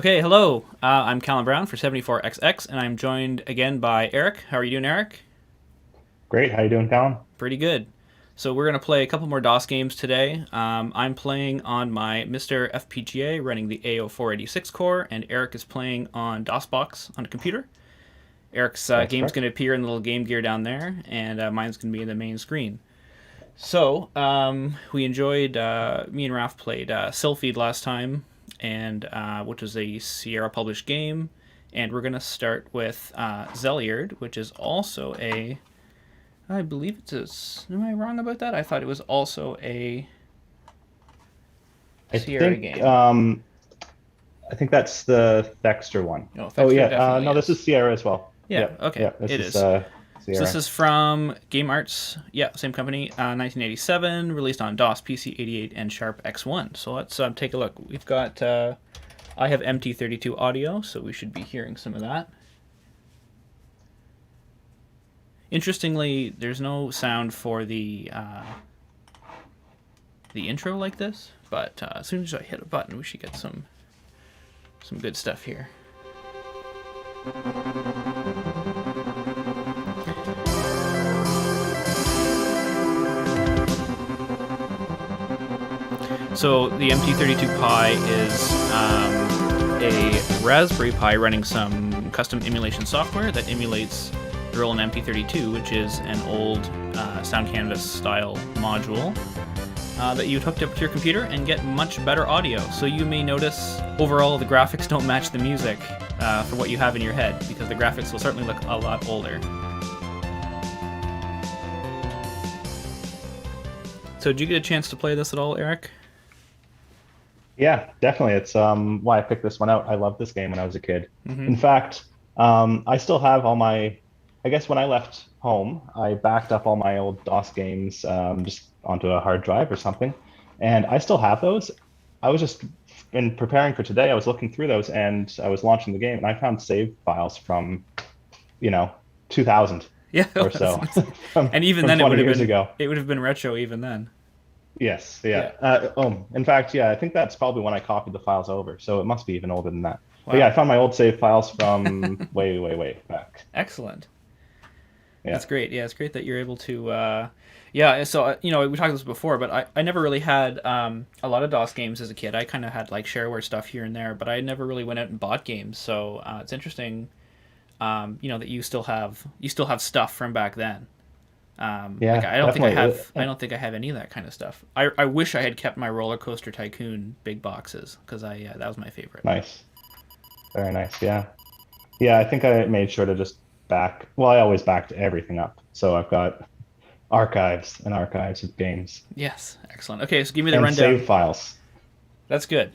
Okay, hello. I'm Callum Brown for 74XX, and I'm joined again by Erik. How are you doing, Erik? Great. How you doing, Colin? Pretty good. So we're going to play a couple more DOS games today. I'm playing on my MiSTer FPGA running the AO486 core, and Erik is playing on DOSBox on a computer. Erik's That's game's going correct. to appear in the little game gear down there, and mine's going to be in the main screen. So, we enjoyed, me and Ralph played Sylphied last time, and which is a Sierra published game. And we're going to start with Zeliard, which is also a. I believe it's a. Am I wrong about that? I thought it was also a I Sierra think game. I think that's the Thexder one. No, Oh Thexter yeah. definitely No, this is. is Sierra as well. Yeah, Yeah. okay, Yeah. This it is is. So this Sierra. is from Game Arts. Yeah, same company. 1987, released on DOS, PC 88, and Sharp X1. So let's take a look. We've got. I have MT32 audio, so we should be hearing some of that. Interestingly, there's no sound for the intro like this, but as soon as I hit a button, we should get some good stuff here. So the MT32 Pi is a Raspberry Pi running some custom emulation software that emulates the Roland MT32, which is an old Sound Canvas style module that you'd hooked up to your computer and get much better audio. So you may notice overall the graphics don't match the music for what you have in your head, because the graphics will certainly look a lot older. So did you get a chance to play this at all, Erik? Yeah, definitely. It's why I picked this one out. I loved this game when I was a kid. Mm-hmm. In fact, I still have all my. I guess when I left home, I backed up all my old DOS games just onto a hard drive or something, and I still have those. I was just in preparing for today. I was looking through those, and I was launching the game, and I found save files from, you know, 2000 Yeah, or so, and even from then 20 years ago. it would have been retro even then. Yes, Yeah. yeah. In fact, yeah, I think that's probably when I copied the files over, so it must be even older than that. But yeah, I Wow. found my old save files from way, way, way back. Excellent. Yeah, That's great. Yeah, it's great that you're able to. Yeah, so we talked about this before, but I never really had a lot of DOS games as a kid. I kind of had like shareware stuff here and there, but I never really went out and bought games. So it's interesting, that you still have stuff from back then. Like yeah, definitely. I don't think I have any of that kind of stuff. I wish I had kept my Roller Coaster Tycoon big boxes, because that was my favorite. Nice, very nice. Yeah, yeah. I think I made sure to just back. Well, I always backed everything up, so I've got archives and archives of games Yes, excellent. Okay, so give me the and rundown. save files. That's good.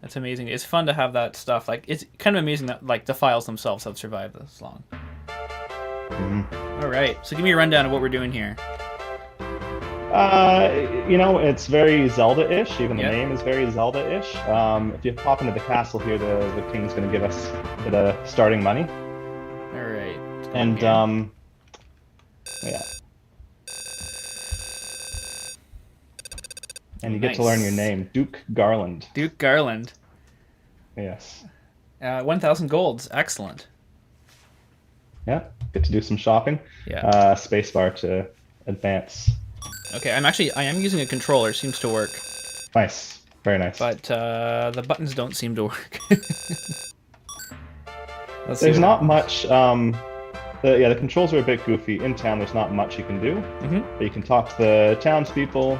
That's amazing. It's fun to have that stuff. Like, it's kind of amazing that like the files themselves have survived this long. Mhm. All right, so give me a rundown of what we're doing here. It's very Zelda-ish. Even the Yep. name is very Zelda-ish. If you pop into the castle here, the king's going to give us the starting money, All right, let's go in and here. yeah, and you get to learn your Nice. name, Duke Garland. Duke Garland. Yes, 1,000 golds. Excellent. yeah, get to do some shopping. Yeah. Spacebar to advance. Okay, I am using a controller. Seems to work, Nice, very nice. but the buttons don't seem to work. Let's see There's what not happens. much. The controls are a bit goofy. In town, there's not much you can do. Mm-hmm. But you can talk to the townspeople,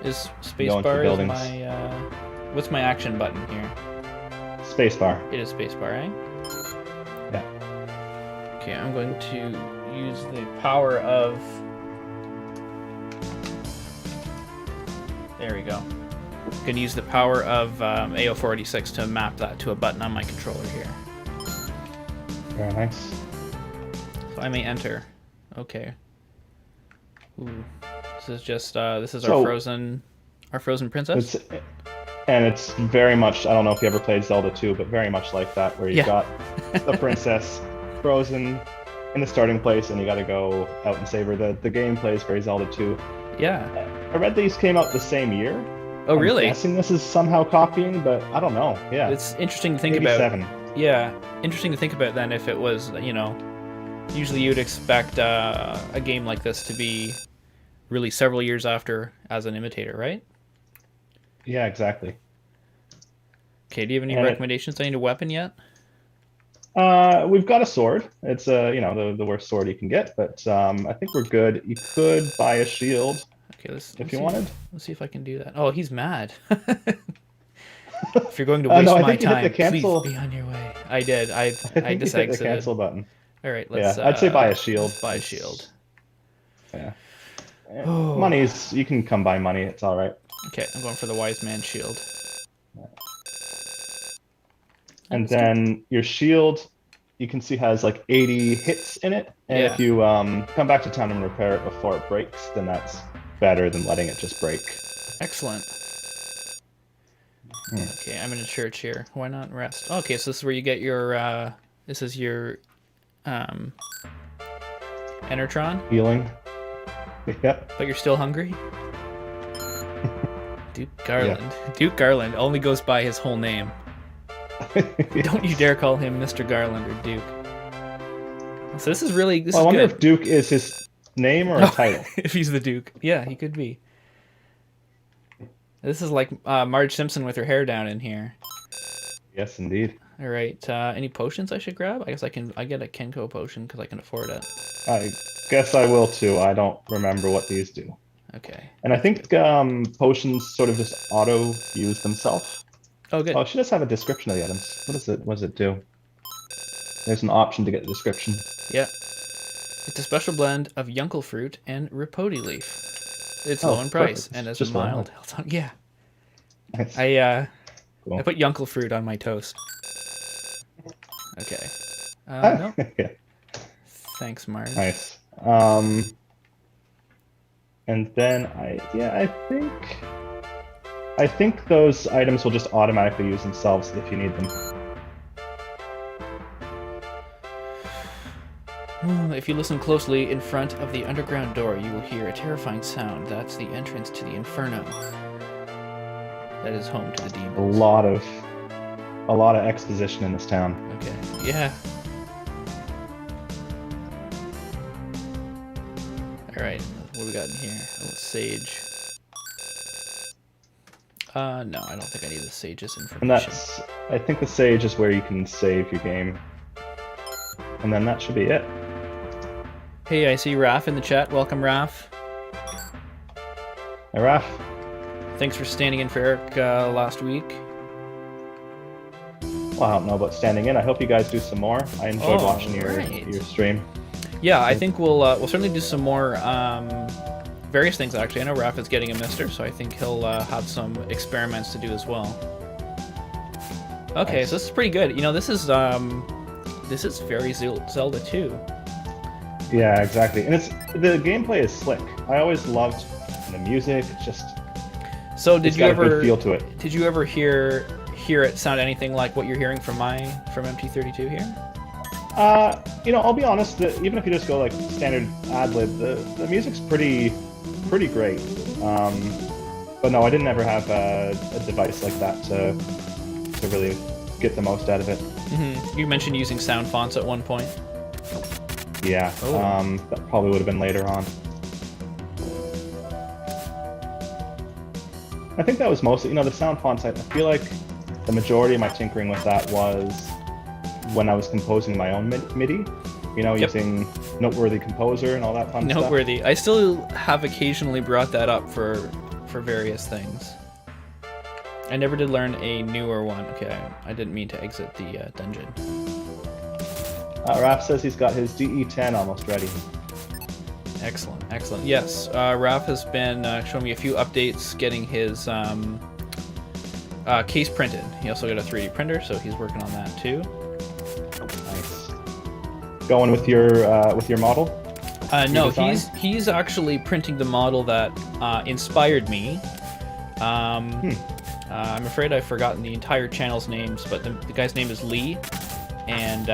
Is go into spacebar is buildings. my what's my action button here? Spacebar. It is spacebar, right? Yeah. Okay, I'm going to use the power of. There we go. I'm going to use the power of AO486 to map that to a button on my controller here. Very nice. So I may enter. Okay. Ooh. This is just this is So our frozen princess. it's and it's very much. I don't know if you ever played Zelda 2, but very much like that, where you've Yeah. got the princess frozen in the starting place, and you got to go out and save her. The game plays very Zelda 2. Yeah. I read these came out the same year, Oh, really? I'm guessing this is somehow copying, but I don't know. Yeah. It's interesting to think Maybe about. 7. Yeah, interesting to think about then if it was, you know, usually you'd expect a game like this to be released several years after as an imitator, right? Yeah, exactly. Okay, do you have any And recommendations? I need a weapon yet? we've got a sword. It's you know, the worst sword you can get, but I think we're good. You could buy a shield Okay, if you wanted. Let's see if I can do that. Oh, he's mad. If you're going to waste No, I my think you hit time, the cancel. please be on your way. I did. I think just you hit the exited. cancel button. All right, Yeah, let's. I'd say buy a shield. Let's buy a shield. Yeah. Oh. Money's, you can come by money. It's all right. Okay, I'm going for the wise man shield. And then your shield, you can see has like 80 hits in it. And Yeah. if you come back to town and repair it before it breaks, then that's better than letting it just break. Excellent. Okay, I'm in a church here. Why not rest? Okay, so this is where you get your, this is your, Enertron, Healing. Yep. but you're still hungry? Duke Garland. Yeah. Duke Garland only goes by his whole name. Don't you dare call him Mr. Garland or Duke. So this is really, this I is wonder good. if Duke is his name or a title. If he's the Duke. Yeah, he could be. This is like Marge Simpson with her hair down in here. Yes, indeed. All right. Any potions I should grab? I guess I get a Kenko potion because I can afford it. I guess I will too. I don't remember what these do. Okay. And I think potions sort of just auto use themselves. Oh, good. Oh, she does have a description of the items. What does it do? There's an option to get the description. Yeah. It's a special blend of yunkel fruit and ripoti leaf. It's low in price and has a mild health on. Yeah. Nice. Cool. I put yunkel fruit on my toast. Okay. No. Yeah. Thanks, Marge. Nice. And then I think those items will just automatically use themselves if you need them. If you listen closely, in front of the underground door, you will hear a terrifying sound. That's the entrance to the Inferno. That is home to the demons. A lot of exposition in this town. Okay. Yeah. All right. What do we got in here? Oh, sage. No, I don't think I need the sage's information. And I think the sage is where you can save your game. And then that should be it. Hey, I see Raph in the chat. Welcome, Raph. Hey, Raph. Thanks for standing in for Erik last week. Well, I don't know about standing in. I hope you guys do some more. I enjoyed watching your stream. Yeah, I think we'll certainly do some more various things, actually. I know Raph is getting a MiSTer, so I think he'll have some experiments to do as well. Okay, nice. So this is pretty good. You know, this is very Zelda 2. Yeah, exactly. And the gameplay is slick. I always loved the music. It's just did you ever a good feel to it. Did you ever hear it sound anything like what you're hearing from MT32 here? You know, I'll be honest. Even if you just go like standard ad lib, the music's pretty great. But no, I didn't ever have a device like that to really get the most out of it. Mm-hmm. You mentioned using sound fonts at one point. Yeah, that probably would have been later on. I think that was mostly, you know, the sound fonts. I feel like the majority of my tinkering with that was when I was composing my own MIDI. You know, using Noteworthy Composer and all that fun stuff. Noteworthy. I still have occasionally brought that up for various things. I never did learn a newer one. Okay, I didn't mean to exit the dungeon. Raph says he's got his DE10 almost ready. Excellent, excellent. Yes, Raph has been showing me a few updates, getting his case printed. He also got a 3D printer, so he's working on that too. Nice. Going with your model? No, he's actually printing the model that inspired me. I'm afraid I've forgotten the entire channel's names, but the guy's name is Lee, and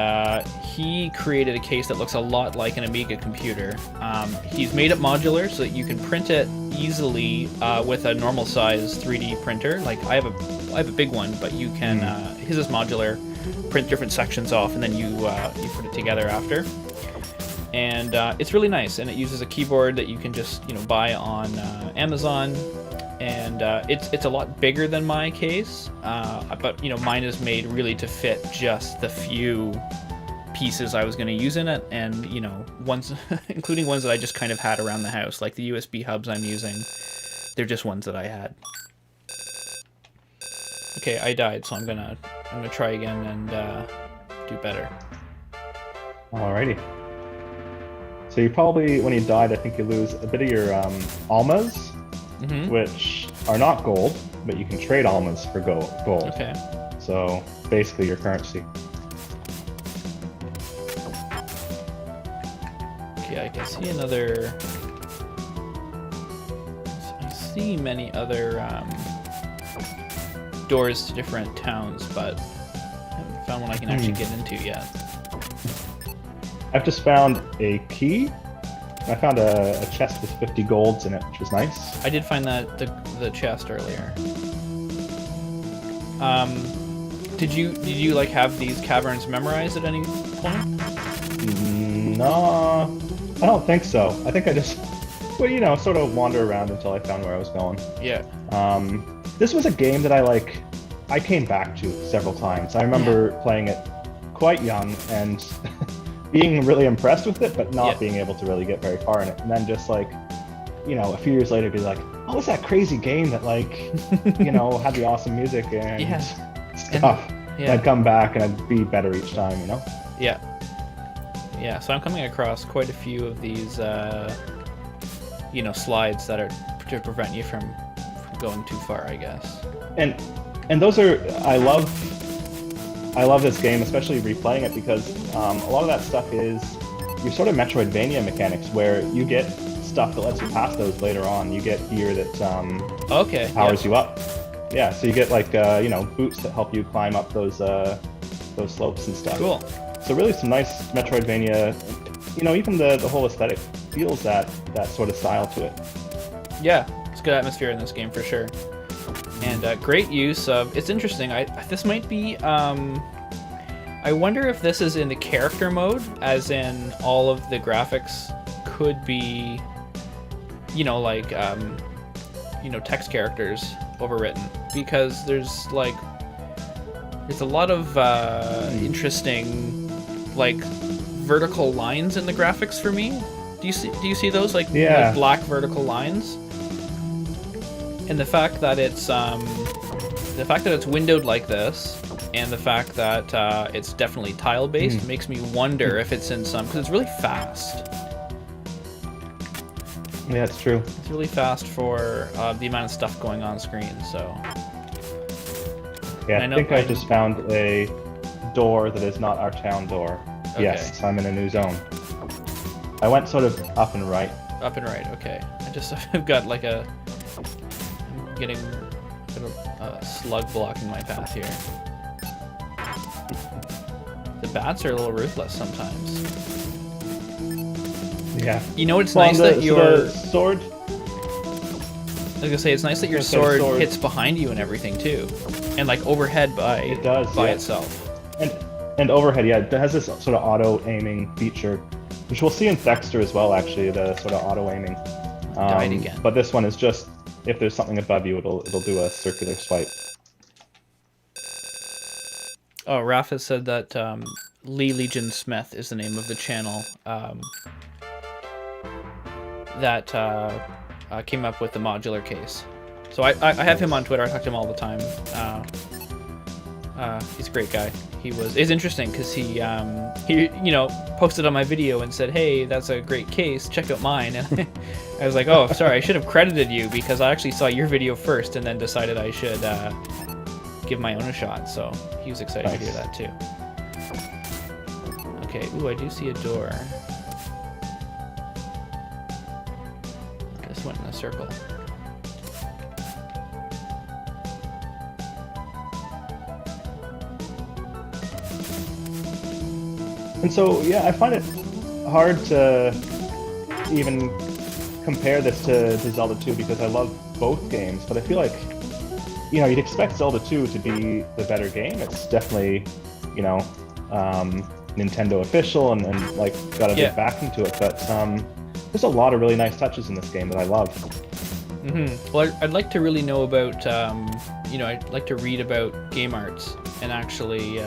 he created a case that looks a lot like an Amiga computer. He's made it modular so that you can print it easily with a normal size 3D printer. Like I have a big one, but you can his is modular. Print different sections off, and then you put it together after. And it's really nice, and it uses a keyboard that you can just buy on Amazon. And it's a lot bigger than my case, but mine is made really to fit just the few pieces I was going to use in it, and ones including ones that I just kind of had around the house, like the USB hubs I'm using. They're just ones that I had. Okay, I died, so I'm gonna try again and do better. Alrighty. So you probably, when you died, I think you lose a bit of your almas, which are not gold, but you can trade almas for gold. Okay. So basically your currency. Okay, I can see another. I see many other doors to different towns, but I haven't found one I can actually get into yet. I've just found a key. I found a chest with 50 golds in it, which was nice. I did find that the chest earlier. Did you like have these caverns memorized at any point? No, I don't think so. I think I just, sort of wander around until I found where I was going. Yeah. This was a game that I came back to several times. I remember playing it quite young and being really impressed with it, but not being able to really get very far in it. And then just a few years later be like, oh, what's that crazy game that had the awesome music and stuff. And I'd come back and I'd be better each time, Yeah. Yeah, so I'm coming across quite a few of these, slides that are to prevent you from going too far, I guess. And those are, I love this game, especially replaying it, because a lot of that stuff is your sort of Metroidvania mechanics, where you get stuff that lets you pass those later on. You get gear that powers you up. Yeah, so you get boots that help you climb up those slopes and stuff. Cool. So really some nice Metroidvania, even the whole aesthetic feels that sort of style to it. Yeah, it's good atmosphere in this game for sure. And great use of, it's interesting, this might be, I wonder if this is in the character mode, as in all of the graphics could be, text characters overwritten, because there's a lot of interesting vertical lines in the graphics for me. Do you see those like black vertical lines? And the fact that it's windowed like this, and the fact that it's definitely tile based makes me wonder if it's in some, because it's really fast. Yeah, it's true. It's really fast for the amount of stuff going on screen. So yeah, I think I just found a door that is not our town door. Okay. Yes, I'm in a new zone. I went sort of up and right. Up and right, okay. I've got I'm getting a slug blocking my path here. The bats are a little ruthless sometimes. Yeah. It's nice that your sword. I was gonna say, it's nice that your sword hits behind you and everything too, and overhead by itself. And overhead, it has this sort of auto aiming feature, which we'll see in Thexder as well. Actually, the sort of auto aiming. Died again. But this one is just, if there's something above you, it'll do a circular swipe. Oh, Rafa said that Lee Legion Smith is the name of the channel that came up with the modular case. So I have him on Twitter. I talk to him all the time. He's a great guy. It's interesting because he posted on my video and said, "Hey, that's a great case. Check out mine." And I was like, "Oh, sorry. I should have credited you because I actually saw your video first and then decided I should give my own a shot." So he was excited to hear that too. Okay. Ooh, I do see a door. This went in a circle. And so, yeah, I find it hard to even compare this to Zelda 2 because I love both games, but I feel like, you know, you'd expect Zelda 2 to be the better game. It's definitely, you know, Nintendo official and like got a big backing to it, but there's a lot of really nice touches in this game that I love. Well, I'd like to really know about, you know, I'd like to read about game arts and actually,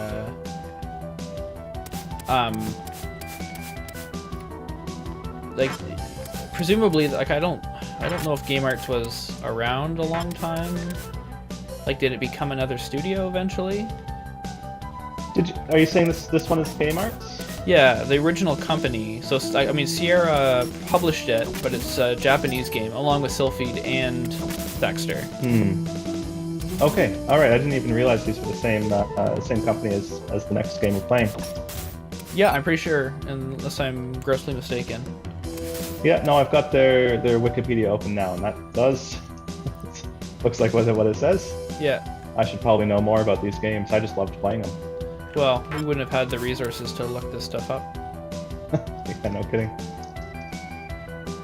like, presumably, like, I don't know if game arts was around a long time. Like, did it become another studio eventually? Are you saying this one is Game Arts? Yeah, the original company. So, I mean, Sierra published it, but it's a Japanese game, along with Sylphid and Thexder. Okay, all right. I didn't even realize these were the same company as the next game we're playing. Yeah, I'm pretty sure, unless I'm grossly mistaken. Yeah, no, I've got their Wikipedia open now, and that does looks like what it says. Yeah. I should probably know more about these games. I just loved playing them. Well, we wouldn't have had the resources to look this stuff up. Yeah, no kidding.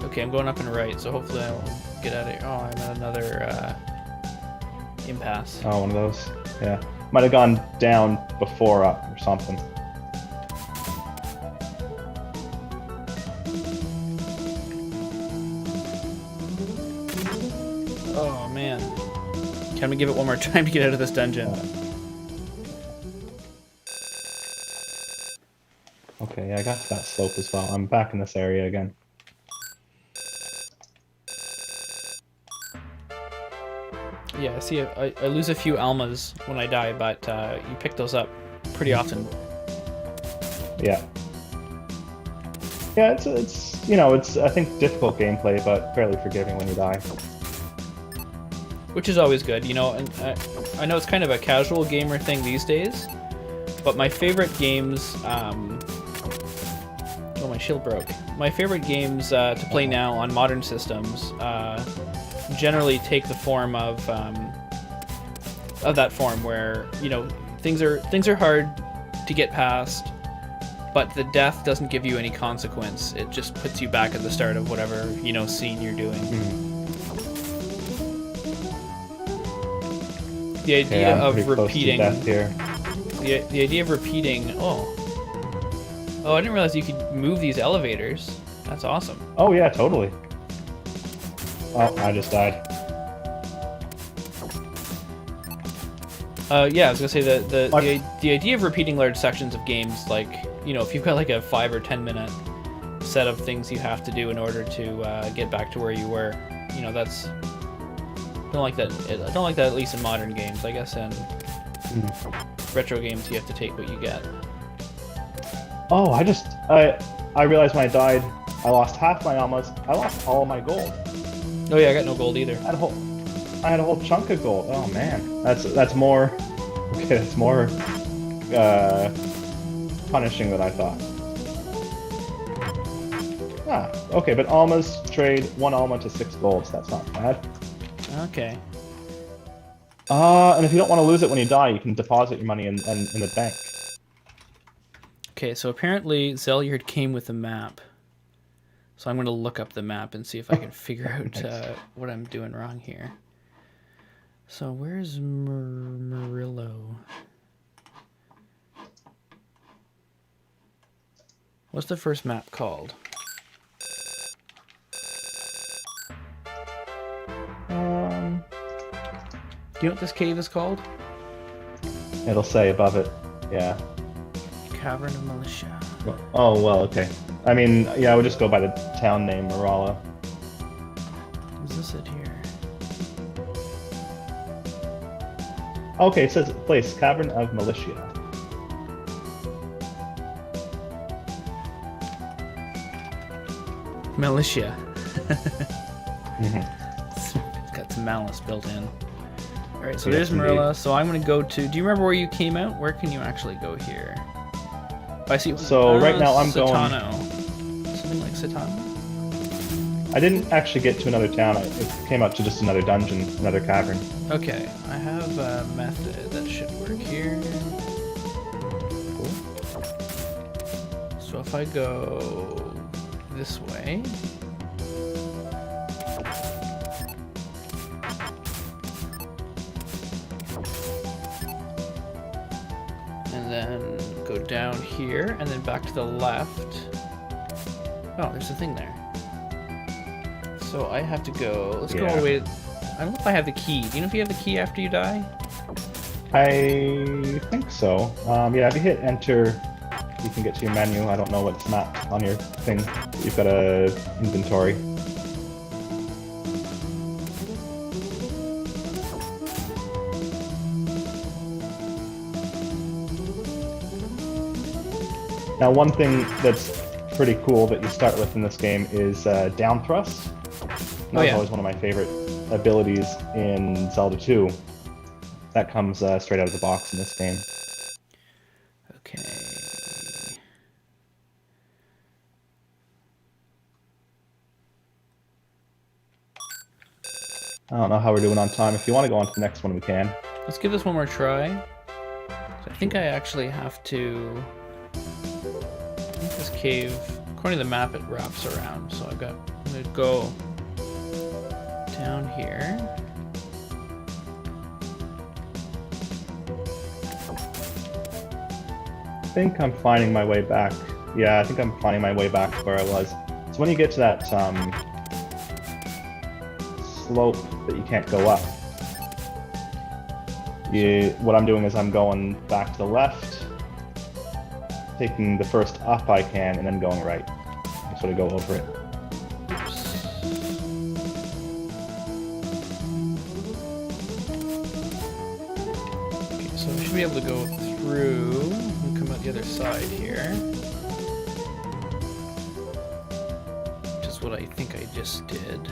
Okay, I'm going up and right, so hopefully I won't get out of here. Oh, I'm at another impasse. Oh, one of those. Yeah. Might have gone down before up or something. Oh, man. Can we give it one more time to get out of this dungeon? Okay, yeah, I got to that slope as well. I'm back in this area again. Yeah, see, I lose a few almas when I die, but you pick those up pretty often. Yeah. Yeah, it's you know, it's I think difficult gameplay, but fairly forgiving when you die. Which is always good, you know, and I know it's kind of a casual gamer thing these days, but my favorite games, oh, my shield broke. My favorite games to play now on modern systems generally take the form of that form where, you know, things are hard to get past, but the death doesn't give you any consequence. It just puts you back at the start of whatever, you know, scene you're doing. The idea of repeating. The idea of repeating. Oh, I didn't realize you could move these elevators. That's awesome. Oh yeah, totally. Oh, I just died. Yeah, I was gonna say the idea of repeating large sections of games, like, you know, if you've got like a 5 or 10 minute set of things you have to do in order to get back to where you were, you know, that's. I don't like that. I don't like that, at least in modern games. I guess in retro games, you have to take what you get. Oh, I realized when I died, I lost half my almas. I lost all my gold. Oh yeah, I got no gold either. I had a whole chunk of gold. Oh man, that's more. Okay, that's more punishing than I thought. Ah, okay, but almas trade 1 alma to 6 golds. That's not bad. Okay. And if you don't want to lose it when you die, you can deposit your money in the bank. Okay, so apparently Zeliard came with a map. So I'm going to look up the map and see if I can figure out what I'm doing wrong here. So where's Murillo? What's the first map called? Do you know what this cave is called? It'll say above it. Yeah. Cavern of Militia. Oh, well, okay. I mean, yeah, I would just go by the town name, Marala. Is this it here? Okay, it says place, Cavern of Militia. Militia. It's got some malice built in. Alright, so there's Marilla. So I'm going to go to... Do you remember where you came out? Where can you actually go here? I see. So right now I'm Satano. going... Something like Satano? I didn't actually get to another town. It came up to just another dungeon, another cavern. Okay, I have a method that should work here. Cool. So if I go this way, and then go down here, and then back to the left. Oh, there's a thing there. So I have to go. Let's go all the way. I don't know if I have the key. Do you know if you have the key after you die? I think so. Yeah, if you hit enter, you can get to your menu. I don't know what's mapped on your thing. You've got a inventory. Now, one thing that's pretty cool that you start with in this game is down thrust. That was always one of my favorite abilities in Zelda 2. That comes straight out of the box in this game. Okay. I don't know how we're doing on time. If you want to go on to the next one, we can. Let's give this one more try. So I think I actually have to... I think this cave, according to the map, it wraps around. So I'm going to go down here. I think I'm finding my way back. Yeah, I think I'm finding my way back to where I was. So when you get to that slope that you can't go up, what I'm doing is I'm going back to the left, taking the first up I can, and then going right. I sort of go over it. Okay, so I should be able to go through and come out the other side here. Which is what I think I just did.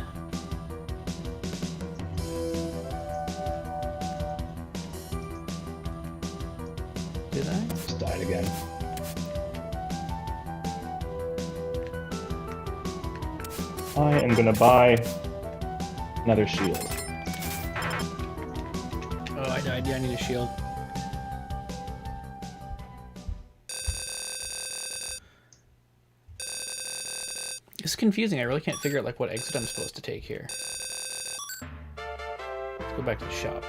Did I? Just died again. I am gonna buy another shield. Oh, I died. Yeah, I need a shield. It's confusing. I really can't figure out like what exit I'm supposed to take here. Let's go back to the shop.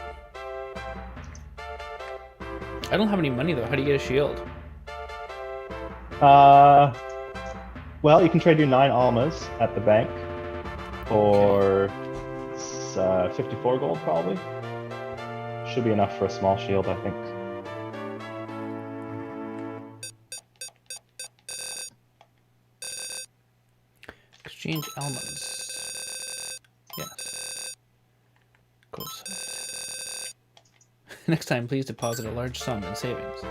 I don't have any money though. How do you get a shield? Well, you can trade your 9 almas at the bank for 54 gold, probably. Should be enough for a small shield, I think. Exchange almas. Yes. Go side. Next time, please deposit a large sum in savings.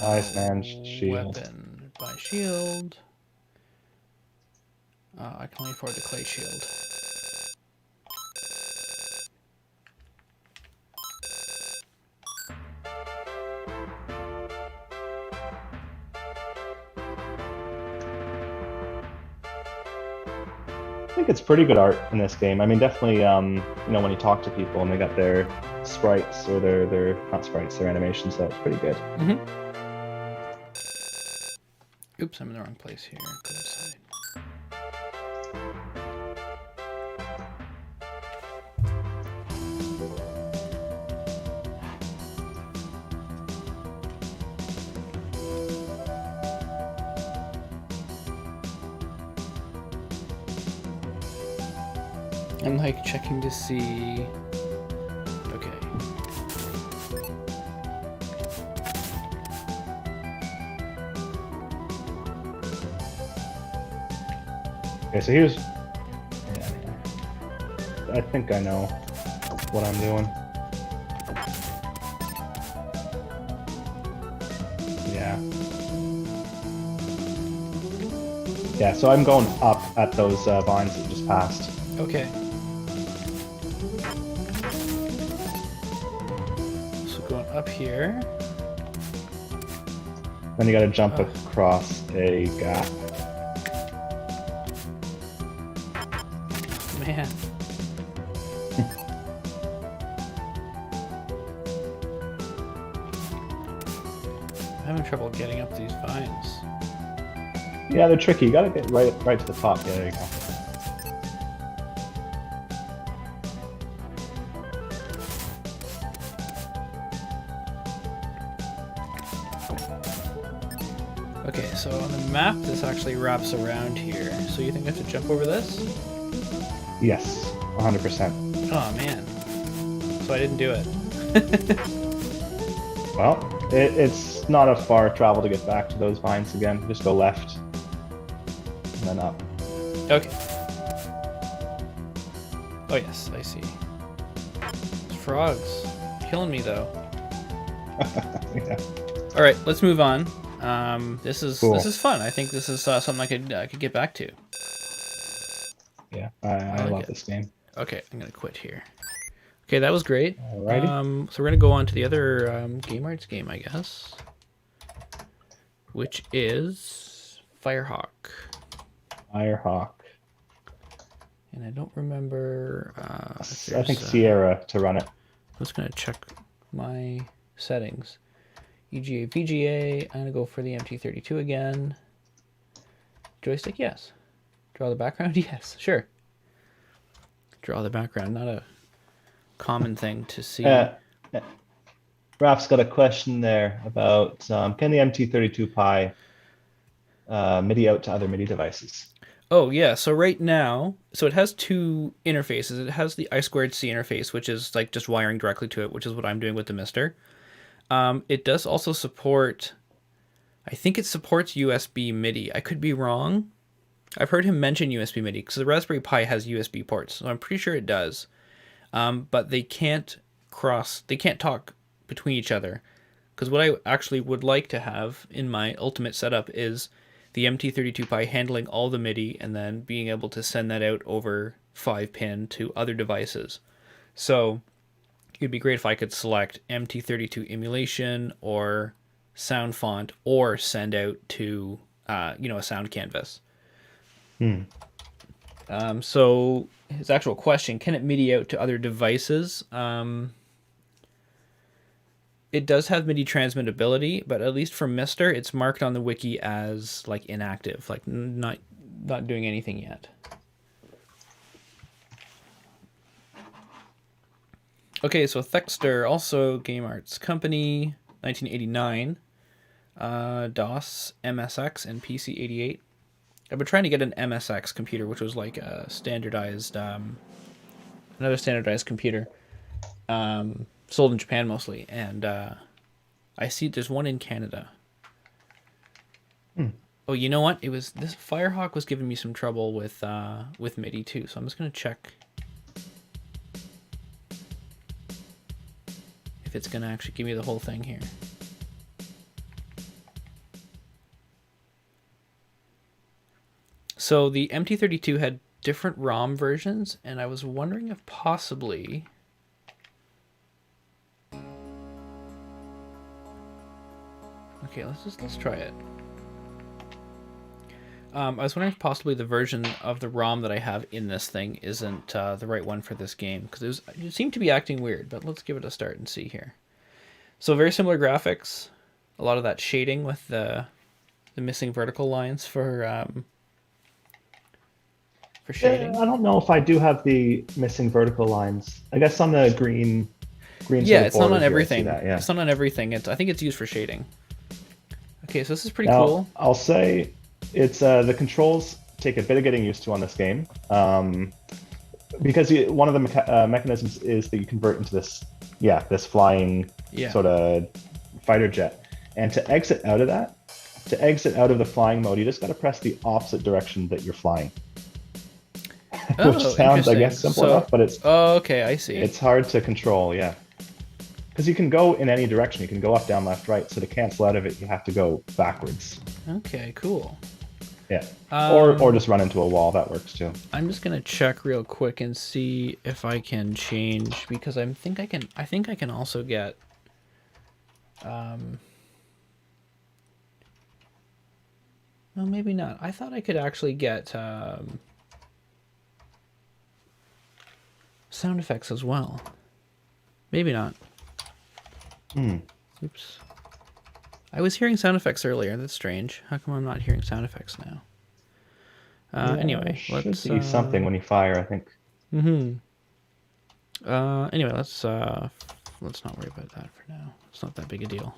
Nice, man. Shield. Weapon. Buy shield. I can only afford the clay shield. I think it's pretty good art in this game. I mean, definitely, you know, when you talk to people and they got their sprites or their not sprites, their animations, so it's pretty good. Mm-hmm. Oops, I'm in the wrong place here. Go inside. I'm like checking to see. Okay. Okay, so here's... Yeah, I think I know what I'm doing. Yeah. Yeah, so I'm going up at those vines that you just passed. Okay. So going up here. Then you gotta jump across a gap. Man. I'm having trouble getting up these vines. Yeah, they're tricky. You gotta get right to the top. Yeah, there you go. Okay, so on the map, this actually wraps around here. So you think I have to jump over this? Yes, 100%. Oh, man. So I didn't do it. Well, it's not a far travel to get back to those vines again. Just go left and then up. Okay. Oh, yes, I see. These frogs. Killing me, though. Yeah. All right, let's move on. This is fun. I think this is something I could get back to. Yeah, I love this game. Okay, I'm gonna quit here. Okay, that was great. Alrighty. So we're gonna go on to the other Game Arts game, I guess, which is Firehawk. Firehawk. And I don't remember. I think Sierra to run it. I'm just gonna check my settings. EGA, VGA. I'm gonna go for the MT32 again. Joystick, yes. Draw the background, yes. Sure. Draw the background, not a common thing to see. Raf's got a question there about can the MT32 Pi MIDI out to other MIDI devices? Oh, yeah. So right now, so it has two interfaces. It has the I2C interface, which is like just wiring directly to it, which is what I'm doing with the MiSTer. It does also support, I think it supports USB MIDI. I could be wrong. I've heard him mention USB MIDI because the Raspberry Pi has USB ports, so I'm pretty sure it does. But they can't talk between each other. Because what I actually would like to have in my ultimate setup is the MT32 Pi handling all the MIDI and then being able to send that out over 5-pin to other devices. So it'd be great if I could select MT32 emulation or sound font or send out to a sound canvas. So his actual question, can it MIDI out to other devices? It does have MIDI transmittability, but at least for MiSTer, it's marked on the wiki as like inactive, like not doing anything yet. Okay, so Thexder, also Game Arts Company, 1989, DOS, MSX, and PC-88. I've been trying to get an MSX computer, which was like a standardized, another standardized computer, sold in Japan mostly, and I see there's one in Canada. Oh, you know what? This Firehawk was giving me some trouble with MIDI too, so I'm just gonna check if it's gonna actually give me the whole thing here. So the MT32 had different ROM versions, and I was wondering if possibly okay, let's try it. I was wondering if possibly the version of the ROM that I have in this thing isn't the right one for this game, because it seemed to be acting weird, but let's give it a start and see here. So very similar graphics, a lot of that shading with the missing vertical lines for shading. Yeah, I don't know if I do have the missing vertical lines. I guess on the green. Yeah, it's not on everything. That, yeah. It's not on everything. I think it's used for shading. Okay, so this is pretty cool. I'll say it's the controls take a bit of getting used to on this game, because one of the mechanisms is that you convert into this flying sort of fighter jet, and to exit out of the flying mode, you just got to press the opposite direction that you're flying. Which sounds, I guess, simple enough, but it's... Oh, okay, I see. It's hard to control, yeah. Because you can go in any direction. You can go up, down, left, right. So to cancel out of it, you have to go backwards. Okay, cool. Yeah. Or just run into a wall. That works, too. I'm just going to check real quick and see if I can change, because I think I can also get... well, maybe not. I thought I could actually get... sound effects as well. Maybe not. Oops. I was hearing sound effects earlier. That's strange. How come I'm not hearing sound effects now? Anyway, let's should be something when you fire, I think. Anyway, let's not worry about that for now. It's not that big a deal.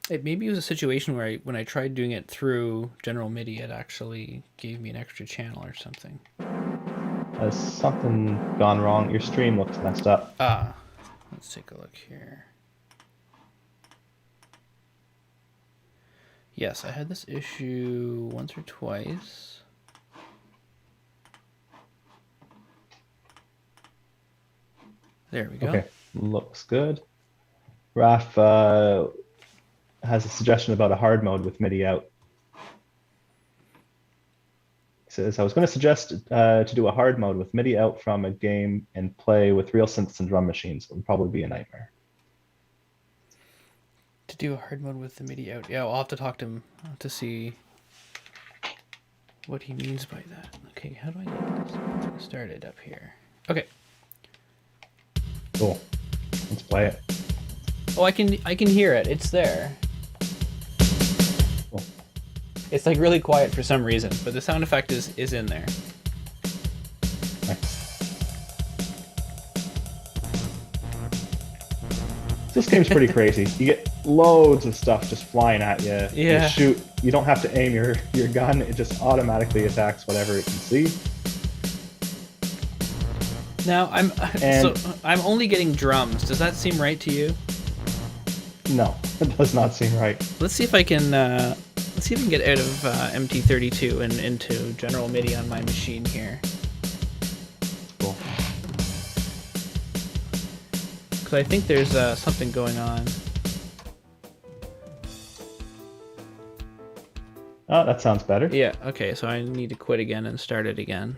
Maybe it was a situation where when I tried doing it through General MIDI, it actually gave me an extra channel or something. Has something gone wrong? Your stream looks messed up. Let's take a look here. Yes, I had this issue once or twice. There we go. Okay, looks good. Raf has a suggestion about a hard mode with MIDI out. He says, I was going to suggest to do a hard mode with MIDI out from a game and play with real synths and drum machines. It would probably be a nightmare. To do a hard mode with the MIDI out. Yeah, I'll have to talk to him to see what he means by that. Okay, how do I get this started up here? Okay. Cool. Let's play it. Oh, I can hear it. It's there. Cool. It's like really quiet for some reason, but the sound effect is in there. Nice. This game's pretty crazy. You get loads of stuff just flying at you. Yeah. You shoot. You don't have to aim your gun. It just automatically attacks whatever it can see. Now I'm only getting drums. Does that seem right to you? No, it does not seem right. Let's see if I can get out of MT32 and into General MIDI on my machine here. Cool. Because I think there's something going on. Oh, that sounds better. Yeah. Okay. So I need to quit again and start it again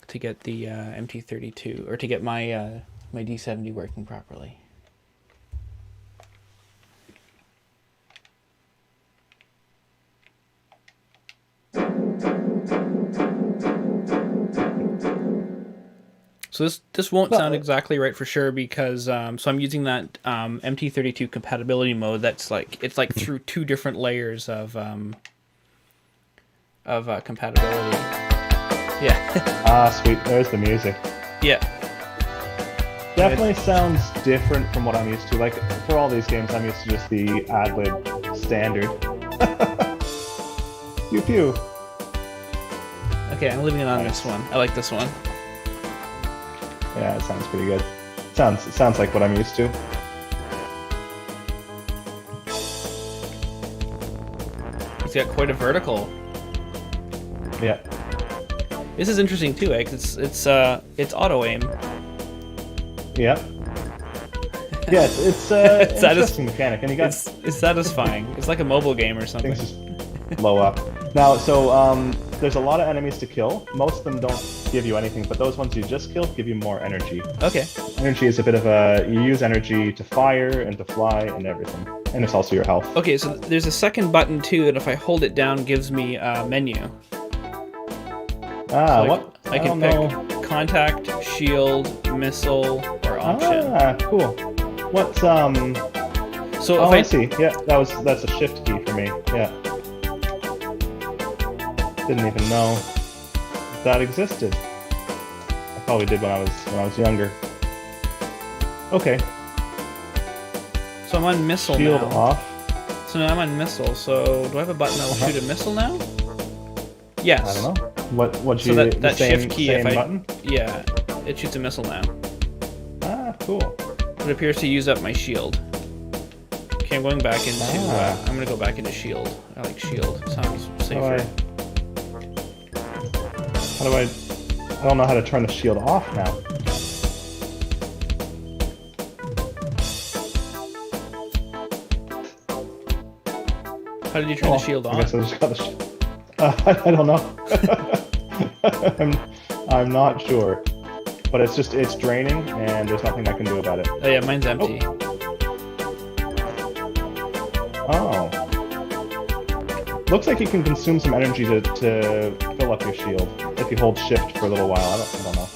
to get the MT32 or to get my my D70 working properly. So this won't sound exactly right for sure because so I'm using that MT32 compatibility mode. That's it's through two different layers of compatibility. Yeah. Sweet. There's the music. Yeah. Definitely sounds different from what I'm used to. Like for all these games, I'm used to just the ad-lib standard. Pew pew. Okay, I'm leaving it on this one. I like this one. Yeah, it sounds pretty good. It sounds like what I'm used to. It's got quite a vertical. Yeah. This is interesting too, eh? 'Cause it's auto aim. Yeah. Yeah, it's an interesting mechanic, and you got it's satisfying. It's like a mobile game or something. things just blow up. Now, so there's a lot of enemies to kill. Most of them don't give you anything, but those ones you just killed give you more energy. Okay. Energy is a bit of you use energy to fire and to fly and everything, and it's also your health. Okay, so there's a second button too that if I hold it down gives me a menu. Ah, So what? I can pick contact, shield, missile, or option. Ah, cool. What's So Oh, if I see. Yeah, that's a shift key for me. Yeah. Didn't even know that existed. I probably did when I was younger. Okay. So I'm on missile Shield now. off. So now I'm on missile. So do I have a button that will shoot a missile now? Yes. I don't know. What So you that shift key, same if I button? yeah, it shoots a missile now. Ah, cool. It appears to use up my shield. Okay, I'm going back into. I'm gonna go back into shield. I like shield. Sounds safer. I don't know how to turn the shield off now. How did you turn the shield I on? guess I just got the shield. I don't know. I'm not sure. But it's draining and there's nothing I can do about it. Oh yeah, mine's empty. Oh. Looks like you can consume some energy to fill up your shield. If if you hold shift for a little while. I don't know.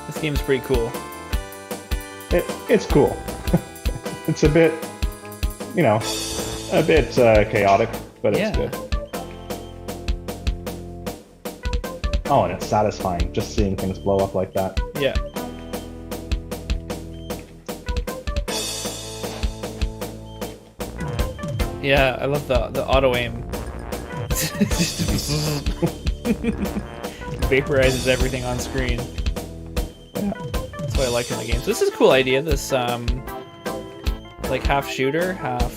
This game's pretty cool. It's cool. It's a bit, chaotic, but it's good. Oh, and it's satisfying just seeing things blow up like that. Yeah. Yeah, I love the auto aim. Vaporizes everything on screen. Yeah. That's what I like in the game. So this is a cool idea. This like half shooter, half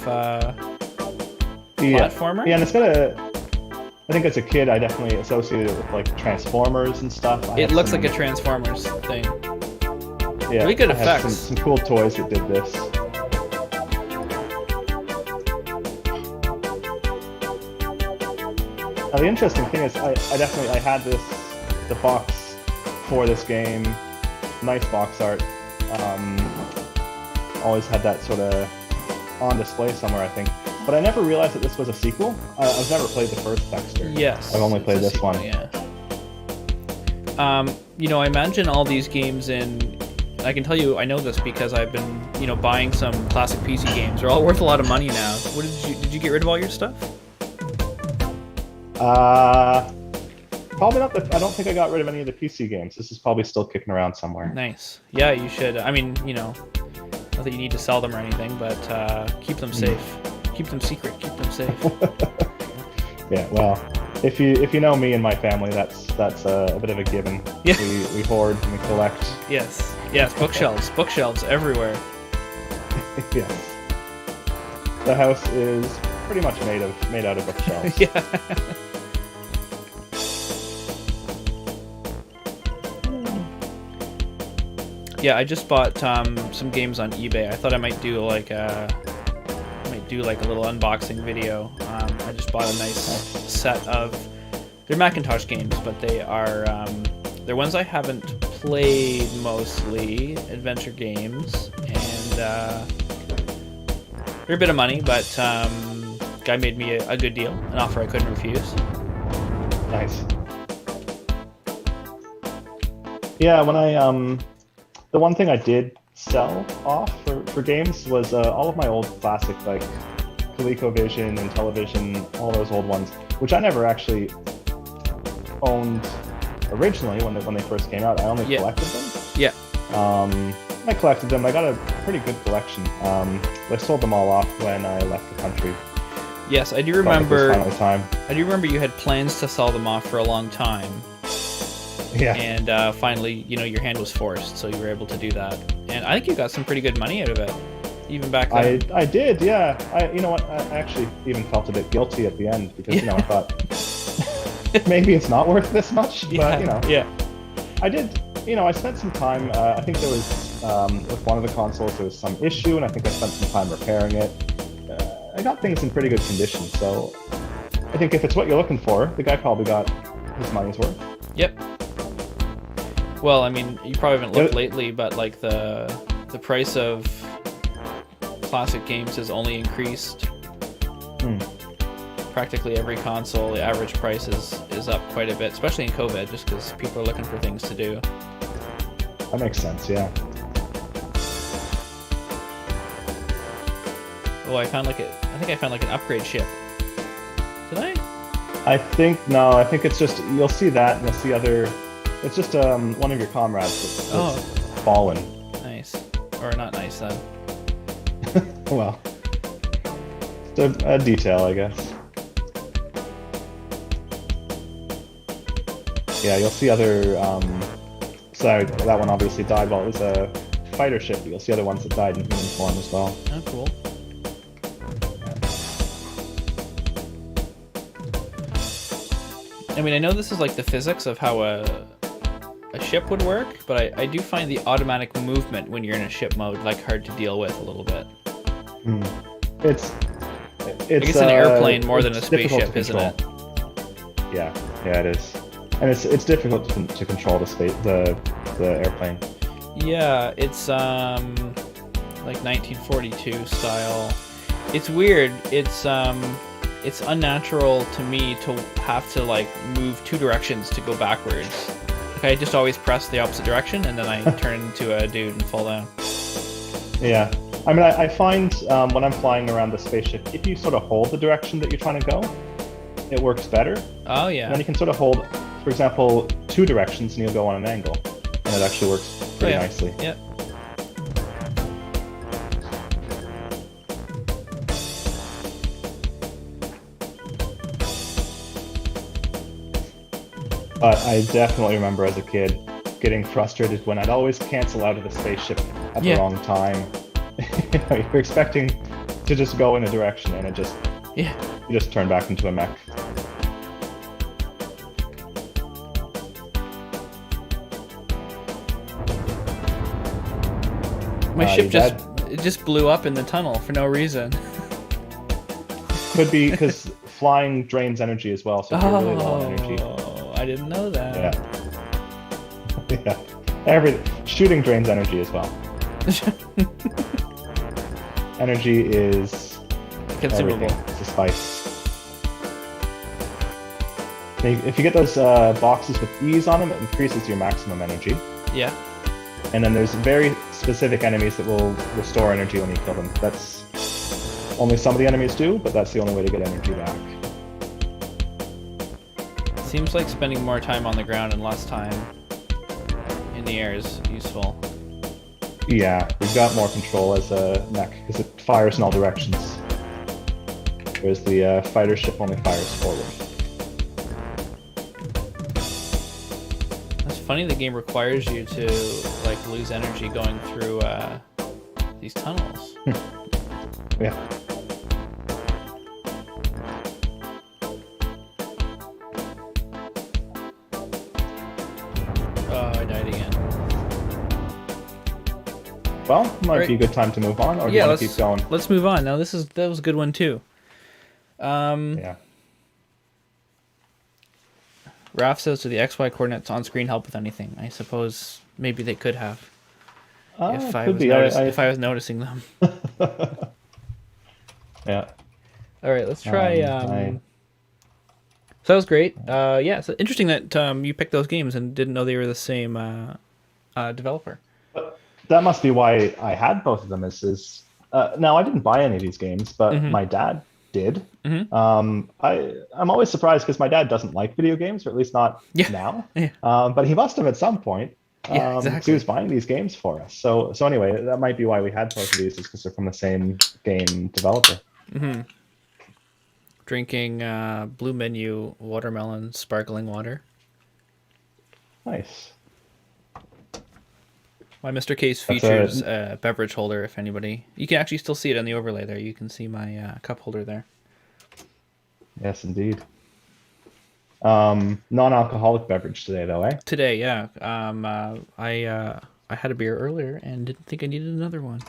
platformer. Yeah, and it's got I think as a kid, I definitely associated it with like Transformers and stuff. It looks like a Transformers thing. Yeah, really good I had effects. some cool toys that did this. Now, the interesting thing is, I had the box for this game, nice box art. Always had that sort of on display somewhere, I think. But I never realized that this was a sequel. I've never played the first Thexder. Yes. I've only played this sequel, one. Yeah. I imagine all these games I can tell you, I know this because I've been, buying some classic PC games. They're all worth a lot of money now. What did you get rid of all your stuff? Probably not. I don't think I got rid of any of the PC games. This is probably still kicking around somewhere. Nice. Yeah, you should. I mean, not that you need to sell them or anything, but keep them safe. Keep them secret. Keep them safe. Yeah. Well, if you know me and my family, that's a bit of a given. Yeah. We hoard and we collect. Yes. Yes. Bookshelves everywhere. Yes. The house is pretty much made out of bookshelves. Yeah. Yeah, I just bought some games on eBay. I thought I might do like a little unboxing video. I just bought a nice set of they're Macintosh games, but they're ones I haven't played mostly, adventure games, and they're a bit of money, but guy made me a good deal, an offer I couldn't refuse. Nice. Yeah, when the one thing I did sell off for games was all of my old classic, like ColecoVision and Television, all those old ones, which I never actually owned originally when they first came out. I only collected them. Yeah. I collected them. I got a pretty good collection. I sold them all off when I left the country. Yes, I do remember. Time. I do remember you had plans to sell them off for a long time. Yeah. And finally, your hand was forced, so you were able to do that. And I think you got some pretty good money out of it, even back then. I did, yeah. You know what? I actually even felt a bit guilty at the end because I thought maybe it's not worth this much, but Yeah. I did. I spent some time. I think there was with one of the consoles there was some issue, and I think I spent some time repairing it. I got things in pretty good condition, so I think if it's what you're looking for, the guy probably got his money's worth. Yep. Well, I mean, you probably haven't looked lately, but like the price of classic games has only increased. Practically every console, the average price is up quite a bit, especially in COVID, just because people are looking for things to do. That makes sense, yeah. Oh, I think I found like an upgrade ship. Did I? I think it's just you'll see that, and you'll see other. It's just one of your comrades that's fallen. Nice. Or not nice then. Well, it's a detail, I guess. Yeah, you'll see other. So that one obviously died. Well, it was a fighter ship, but you'll see other ones that died in human form as well. Oh, cool. I mean, I know this is like the physics of how a ship would work, but I do find the automatic movement when you're in a ship mode like hard to deal with a little bit. It's I guess an airplane more than a spaceship, isn't it? Yeah, it is, and it's difficult to control the airplane. Yeah, it's like 1942 style. It's weird. It's it's unnatural to me to have to like move 2 directions to go backwards. Like I just always press the opposite direction and then I turn into a dude and fall down. Yeah. I mean, I find when I'm flying around the spaceship, if you sort of hold the direction that you're trying to go, it works better. Oh yeah. And then you can sort of hold, for example, 2 directions and you'll go on an angle. And it actually works pretty nicely. Yep. But I definitely remember as a kid getting frustrated when I'd always cancel out of the spaceship at the wrong time. You're expecting to just go in a direction and it just you just turn back into a mech. My ship just blew up in the tunnel for no reason. Could be because flying drains energy as well, so if you're really low on energy. I didn't know that. Yeah. Shooting drains energy as well. Energy is consumable. Everything. It's a spice. If you get those boxes with E's on them, it increases your maximum energy. Yeah. And then there's very specific enemies that will restore energy when you kill them. That's only some of the enemies do, but that's the only way to get energy back. Seems like spending more time on the ground and less time in the air is useful. Yeah, we've got more control as a mech because it fires in all directions, whereas the fighter ship only fires forward. That's funny. The game requires you to like lose energy going through these tunnels. Yeah. I died again. Well, might be a good time to move on, or do you want to keep going? Let's move on. Now, that was a good one too. Yeah. Raph says, "Do the XY coordinates on screen help with anything?" I suppose maybe they could have. If I was noticing them. Yeah. All right, let's try. So that was great. Yeah, it's interesting that you picked those games and didn't know they were the same developer. That must be why I had both of them. Now I didn't buy any of these games, but my dad did. I'm always surprised because my dad doesn't like video games, or at least not now. Yeah. But he must have at some point. Exactly. He was buying these games for us. So anyway, that might be why we had both of these, is because they're from the same game developer. Drinking Blue Menu watermelon sparkling water. Nice. My MiSTer case features a beverage holder, if anybody... You can actually still see it on the overlay there. You can see my cup holder there. Yes, indeed. Non-alcoholic beverage today, though, eh? Today, yeah. I had a beer earlier and didn't think I needed another one.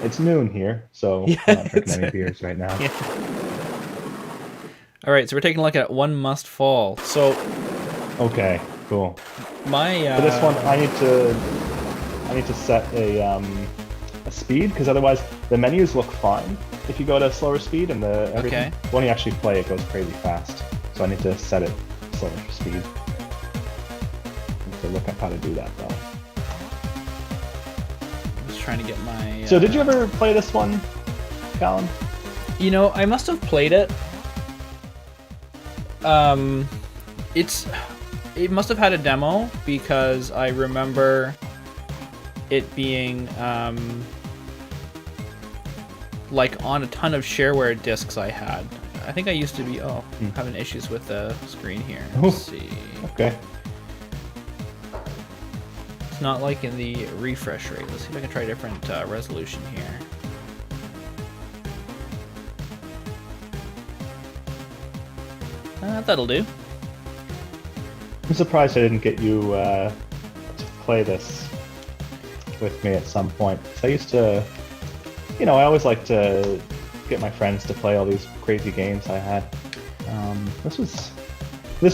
It's noon here, so I'm not drinking any beers right now. Yeah. All right, so we're taking a look at One Must Fall. So... Okay, cool. For this one, I need to set a speed, because otherwise the menus look fine if you go to slower speed, and everything. Okay. When you actually play, it goes crazy fast. So I need to set it slower speed. I need to look up how to do that though. I was trying to get my. So did you ever play this one, Callan? You know, I must have played it. It must have had a demo, because I remember it being like on a ton of shareware discs I had. I think I used to be having issues with the screen here. Let's see. Okay. It's not like in the refresh rate. Let's see if I can try a different resolution here. That'll do. I'm surprised I didn't get you to play this with me at some point. So I used to, I always like to get my friends to play all these crazy games I had. This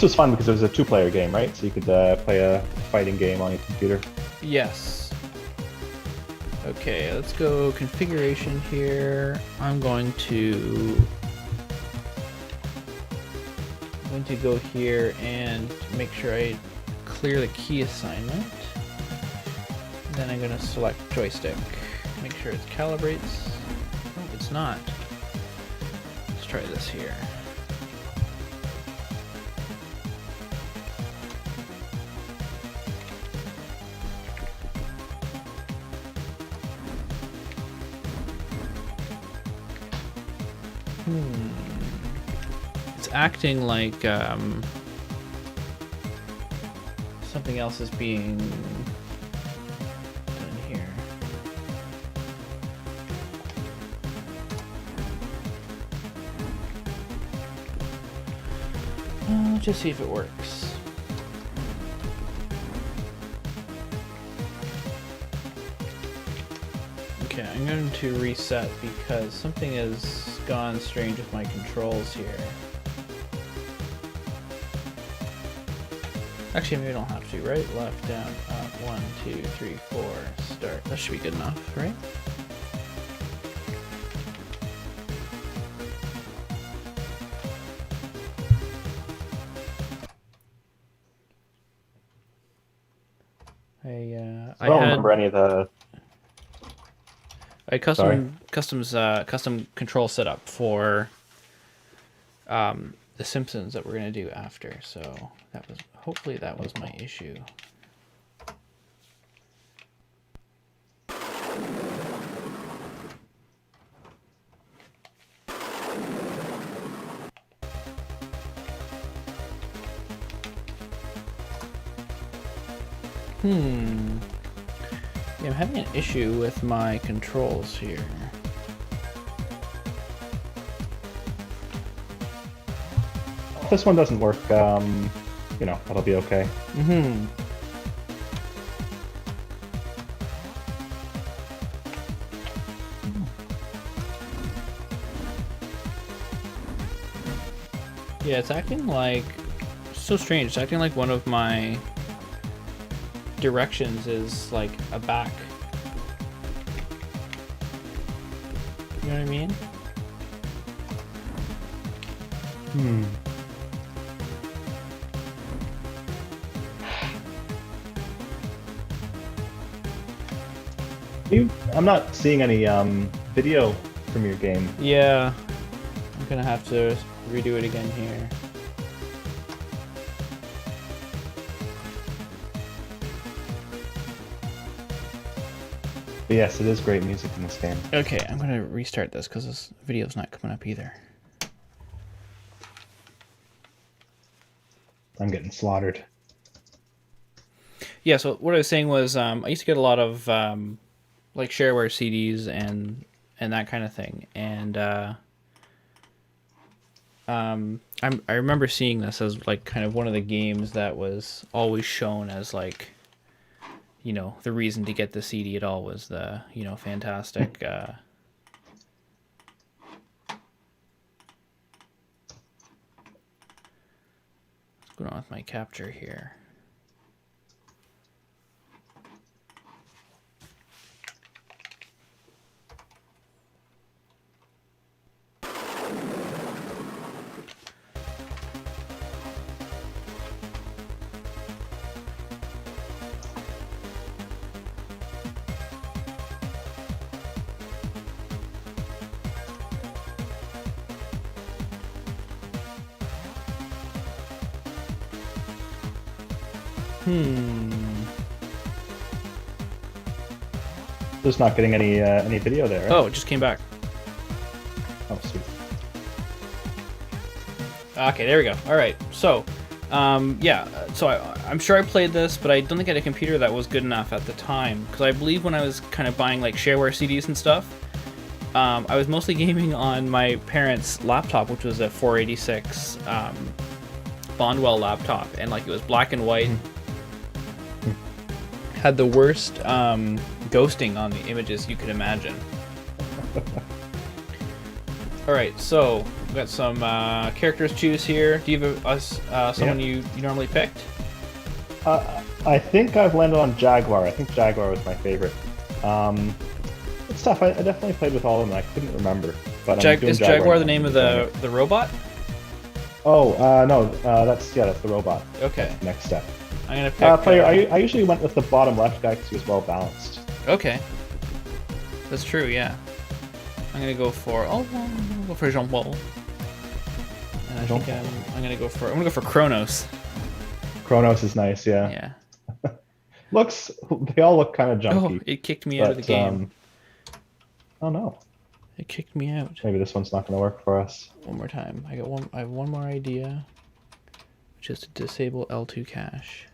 was fun because it was a 2-player game, right? So you could play a fighting game on your computer. Yes. Okay, let's go configuration here. I'm going to go here and make sure I clear the key assignment. Then I'm going to select joystick. Make sure it calibrates. Oh, it's not. Let's try this here. It's acting like something else is being done here. Just see if it works. Okay, I'm going to reset because something has gone strange with my controls here. Actually, maybe I don't have to, right? Left, down, up, 1, 2, 3, 4, start. That should be good enough, right? I don't remember any of the... I custom control setup for the Simpsons that we're gonna do after. So that was hopefully that was my issue. Yeah, I'm having an issue with my controls here. If this one doesn't work, you know, that'll be okay. Yeah, it's acting like so strange. It's acting like one of my directions is like a back. You know what I mean? I'm not seeing any video from your game. Yeah, I'm gonna have to redo it again here. But yes, it is great music in this game. Okay, I'm gonna restart this because this video's not coming up either. I'm getting slaughtered. Yeah, so what I was saying was I used to get a lot of like shareware CDs and that kind of thing, and I remember seeing this as like kind of one of the games that was always shown as like, you know, the reason to get the CD at all was the, you know, fantastic what's going on with my capture here? Just not getting any video there, right? Oh, it just came back. Oh, sweet. Okay, there we go. All right, so yeah, so I'm sure I played this, but I don't think I had a computer that was good enough at the time, because I believe when I was kind of buying like shareware CDs and stuff, I was mostly gaming on my parents' laptop, which was a 486 Bondwell laptop, and like it was black and white. Had the worst ghosting on the images you could imagine. All right, so we've got some characters to choose here. Do you have someone you normally picked? I think I've landed on Jaguar. I think Jaguar was my favorite. It's tough. I definitely played with all of them. I couldn't remember. But Is Jaguar the name of the robot? Oh, no. That's the robot. Okay. That's the next step. I'm gonna pick... player, I usually went with the bottom left guy because he was well balanced. Okay. That's true, yeah. I'm gonna go for... I'm gonna go for Jean-Paul. And I think I'm gonna go for Chronos. Chronos is nice, yeah. Yeah. They all look kind of junky. Oh, it kicked me out of the game. Oh no. It kicked me out. Maybe this one's not going to work for us. One more time. I have one more idea, which is to disable L2 cache.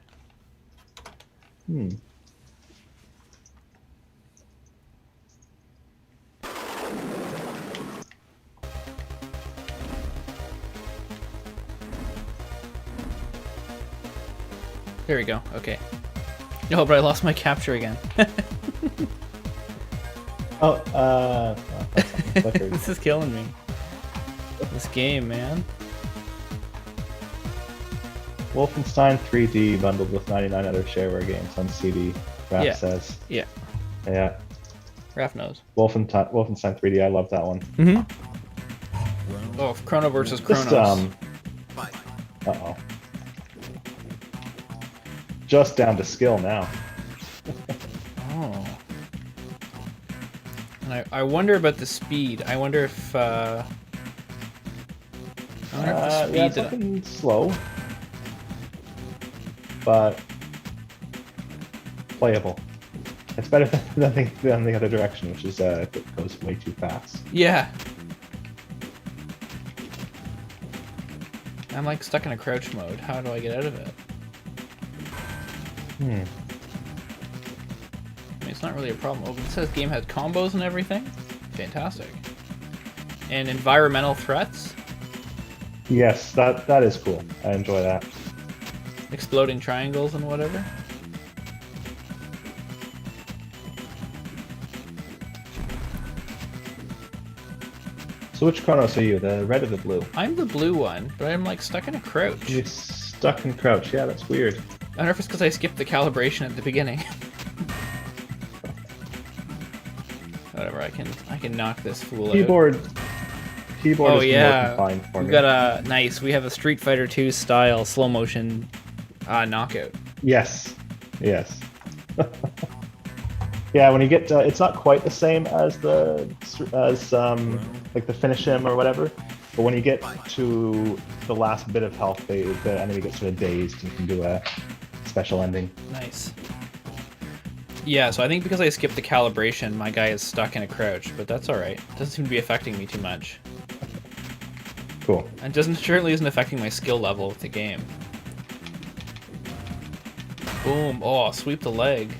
There we go. Okay. No, but I lost my capture again. This is killing me. This game, man. Wolfenstein 3D bundled with 99 other shareware games on CD, Raph says. Yeah. Yeah. Raph knows. Wolfenstein 3D, I love that one. Oh, Chrono versus Chronos. Uh-oh. Just down to skill now. Oh. And I wonder about the speed. I wonder if the speed... Yeah, it's looking slow. But playable. It's better than the other direction, which is it goes way too fast. Yeah. I'm like stuck in a crouch mode. How do I get out of it? I mean, it's not really a problem. Oh, it says game has combos and everything. Fantastic. And environmental threats. Yes, that is cool. I enjoy that. Exploding triangles and whatever. So which Chronos are you, the red or the blue? I'm the blue one, but I'm like stuck in a crouch. You're stuck in crouch. Yeah, that's weird. I wonder if it's because I skipped the calibration at the beginning. Whatever, I can knock this fool Keyboard out. Oh, is more confined for me. We got a nice. We have a Street Fighter 2 style slow motion knockout. Yes. Yeah, when you get it's not quite the same as like the finish him or whatever, but when you get to the last bit of health, the enemy gets sort of dazed and you can do a special ending. Nice. Yeah, so I think because I skipped the calibration, my guy is stuck in a crouch, but that's alright. It doesn't seem to be affecting me too much. Cool. And certainly isn't affecting my skill level with the game. Boom. Oh, sweep the leg.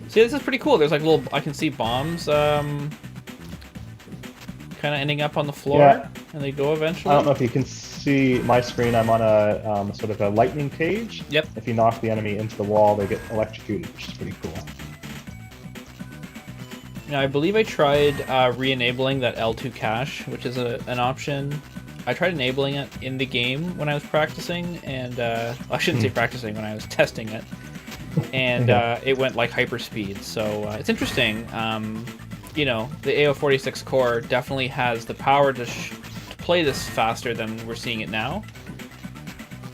See, this is pretty cool. There's like little, I can see bombs kind of ending up on the floor, and they go eventually. I don't know if you can see my screen. I'm on a sort of a lightning cage. Yep. If you knock the enemy into the wall, they get electrocuted, which is pretty cool. Now, I believe I tried re-enabling that L2 cache, which is an option. I tried enabling it in the game when I was practicing, and I shouldn't say practicing, when I was testing it. And it went like hyperspeed, so it's interesting. You know, the AO46 core definitely has the power to play this faster than we're seeing it now.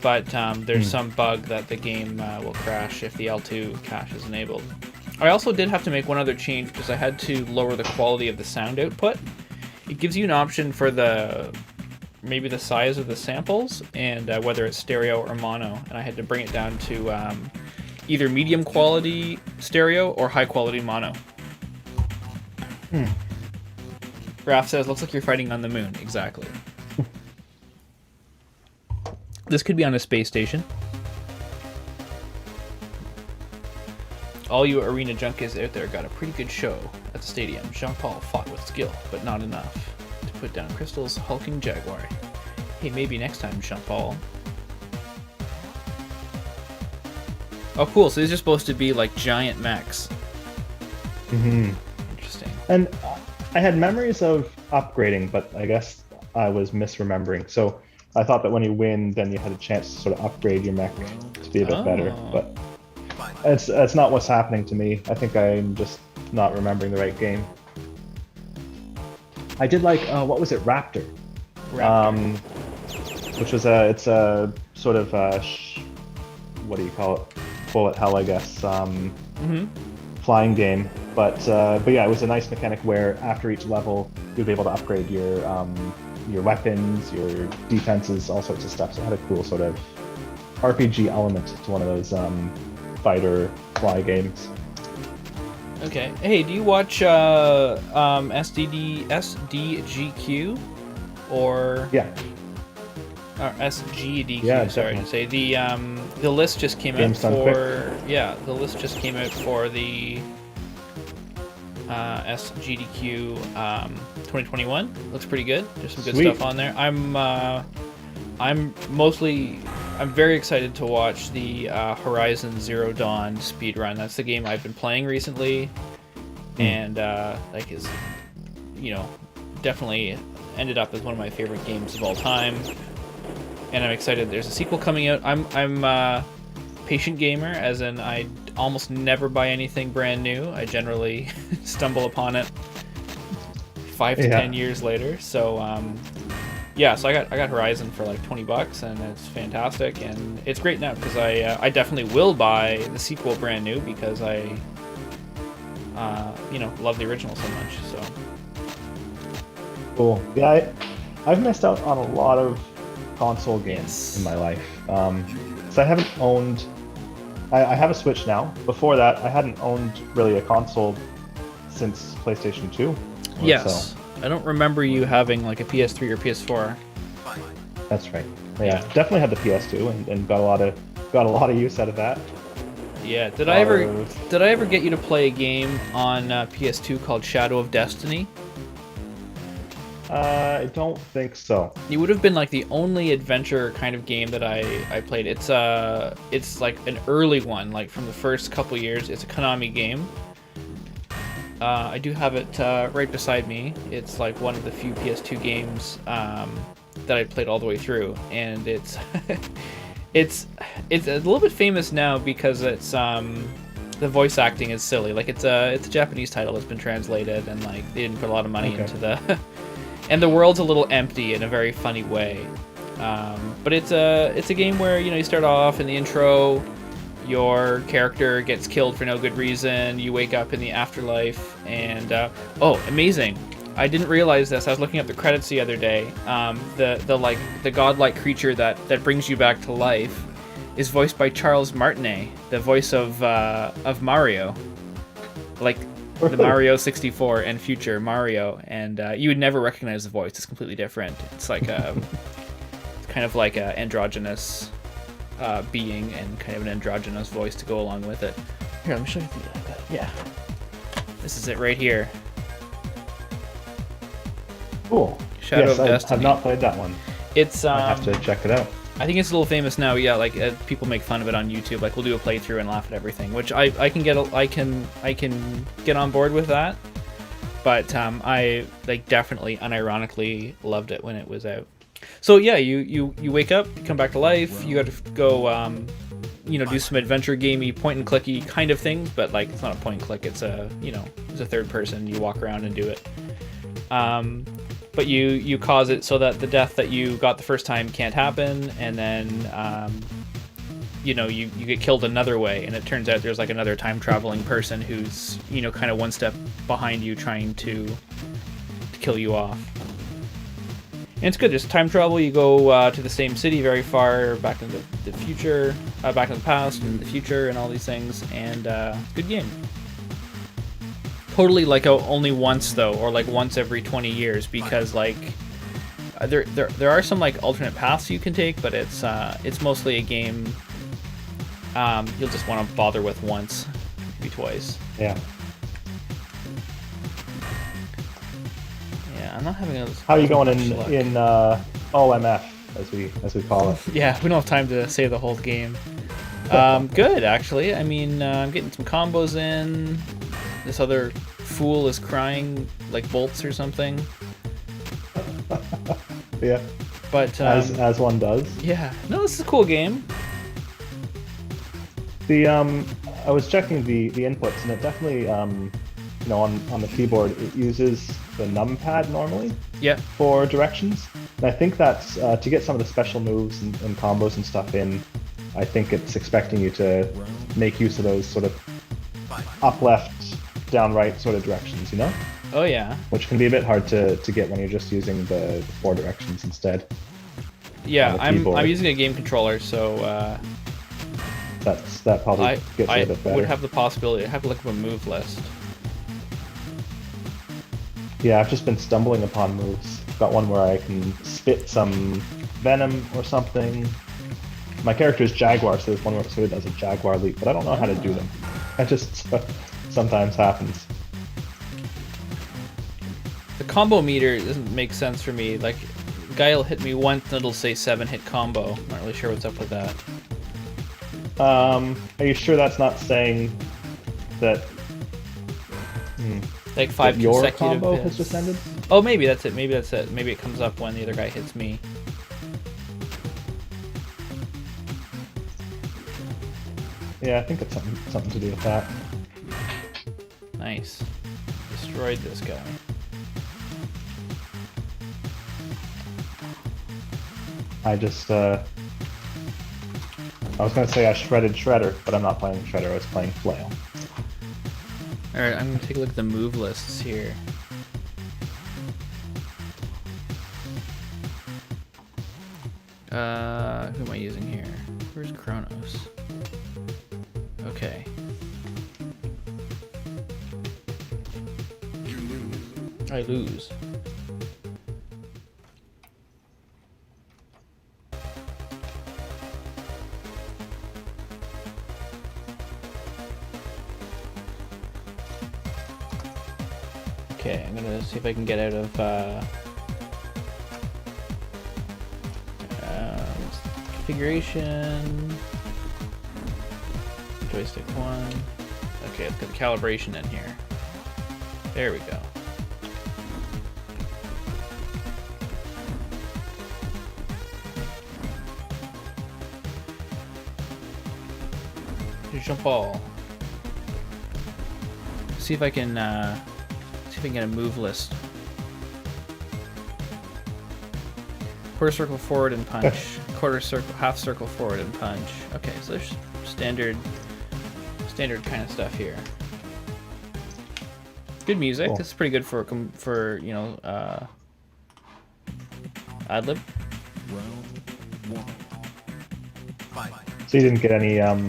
But there's some bug that the game will crash if the L2 cache is enabled. I also did have to make one other change because I had to lower the quality of the sound output. It gives you an option for maybe the size of the samples and whether it's stereo or mono, and I had to bring it down to either medium quality stereo or high quality mono. Raph says, looks like you're fighting on the moon. Exactly. This could be on a space station. All you arena junkies out there got a pretty good show at the stadium. Jean-Paul fought with skill, but not enough to put down Crystal's hulking Jaguar. Hey, maybe next time, Jean-Paul. Oh, cool. So these are supposed to be like giant mechs. Interesting. And I had memories of upgrading, but I guess I was misremembering. So I thought that when you win, then you had a chance to sort of upgrade your mech to be a bit better. But it's not what's happening to me. I think I'm just not remembering the right game. I did like what was it, Raptor? Raptor. Which was it's a sort of what do you call it? Bullet hell, I guess. Flying game, but yeah, it was a nice mechanic where after each level you'd be able to upgrade your weapons, your defenses, all sorts of stuff. So it had a cool sort of RPG element to one of those fighter fly games. Okay. Hey, do you watch SDGQ or Yeah. or SGDQ? Yeah, sorry to say the list just came Games out done for the list just came out for the SGDQ 2021. Looks pretty good. There's some good Sweet. stuff on there. I'm very excited to watch the Horizon Zero Dawn speedrun. That's the game I've been playing recently, and like is, definitely ended up as one of my favorite games of all time. And I'm excited. There's a sequel coming out. I'm a patient gamer, as in I almost never buy anything brand new. I generally stumble upon it 5 to 10 years later. So so I got Horizon for like $20, and it's fantastic, and it's great now because I definitely will buy the sequel brand new because I love the original so much. So Cool. Yeah, I've missed out on a lot of console games in my life. So I haven't owned. I have a Switch now. Before that, I hadn't owned really a console since PlayStation 2. Yes. So. I don't remember you having like a PS3 or PS4. That's right. Yeah, definitely had the PS2 and got a lot of use out of that. Yeah. Did I ever get you to play a game on PS2 called Shadow of Destiny? I don't think so. It would have been like the only adventure kind of game that I played. It's like an early one, like from the first couple years. It's a Konami game. I do have it right beside me. It's like one of the few PS2 games that I played all the way through, and it's it's a little bit famous now because it's the voice acting is silly. Like it's a Japanese title that's been translated, and like they didn't put a lot of money into the and the world's a little empty in a very funny way. But it's a game where you start off in the intro. Your character gets killed for no good reason. You wake up in the afterlife, and amazing! I didn't realize this. I was looking up the credits the other day. The godlike creature that brings you back to life is voiced by Charles Martinet, the voice of Mario, like the Mario 64 and future Mario. And you would never recognize the voice. It's completely different. It's like kind of like a androgynous being and kind of an androgynous voice to go along with it. Here, let me show you. Yeah, this is it right here. Cool. Shadow of Destiny. I've not played that one. It's I have to check it out. I think it's a little famous now. Yeah, like people make fun of it on YouTube. Like we'll do a playthrough and laugh at everything, which I can get on board with that. But I like definitely unironically loved it when it was out. So yeah, you wake up, you come back to life. You got to go, do some adventure gamey, point and clicky kind of things. But like, it's not a point and click. It's it's a third person. You walk around and do it. But you cause it so that the death that you got the first time can't happen, and then you get killed another way, and it turns out there's like another time traveling person who's kind of one step behind you, trying to kill you off. And it's good. There's time travel. You go to the same city very far back into the future, back in the past and the future, and all these things. And good game. Totally like only once though, or like once every 20 years, because like there are some like alternate paths you can take, but it's mostly a game you'll just want to bother with once, maybe twice. Yeah. I'm not having a. How are you going in OMF as we call it? Yeah, we don't have time to say the whole game. Good actually. I mean, I'm getting some combos in. This other fool is crying like bolts or something. Yeah. But as one does. Yeah. No, this is a cool game. I was checking the inputs, and it definitely on the keyboard it uses the numpad normally Yeah. for directions. And I think that's to get some of the special moves and combos and stuff in. I think it's expecting you to make use of those sort of up, left, down, right sort of directions, you know? Oh yeah. Which can be a bit hard to get when you're just using the 4 directions instead. Yeah, I'm keyboard. using a game controller, so That probably gets I a bit better. would have the possibility. I have to look up a move list. Yeah, I've just been stumbling upon moves. Got one where I can spit some venom or something. My character is Jaguar, so there's one where it sort of does a Jaguar leap, but I don't know how to do them. That just sometimes happens. The combo meter doesn't make sense for me. Like, the guy will hit me once and it'll say 7-hit combo. I'm not really sure what's up with that. Are you sure that's not saying that Like 5 that your consecutive combo hits. has just ended? Oh, maybe that's it. Maybe that's it. Maybe it comes up when the other guy hits me. Yeah, I think it's something to do with that. Nice. Destroyed this guy. I just I was gonna say I shredded Shredder, but I'm not playing Shredder, I was playing Flail. Alright, I'm gonna take a look at the move lists here. Who am I using here? Where's Chronos? Okay. I lose. Okay, I'm gonna see if I can get out of configuration. Joystick 1. Okay, let's get the calibration in here. There we go. Jump ball. See if I can get a move list. Quarter circle forward and punch. Quarter circle, half circle forward and punch. Okay, so there's standard kind of stuff here. Good music. Cool. This is pretty good for you know ad-lib. So you didn't get any of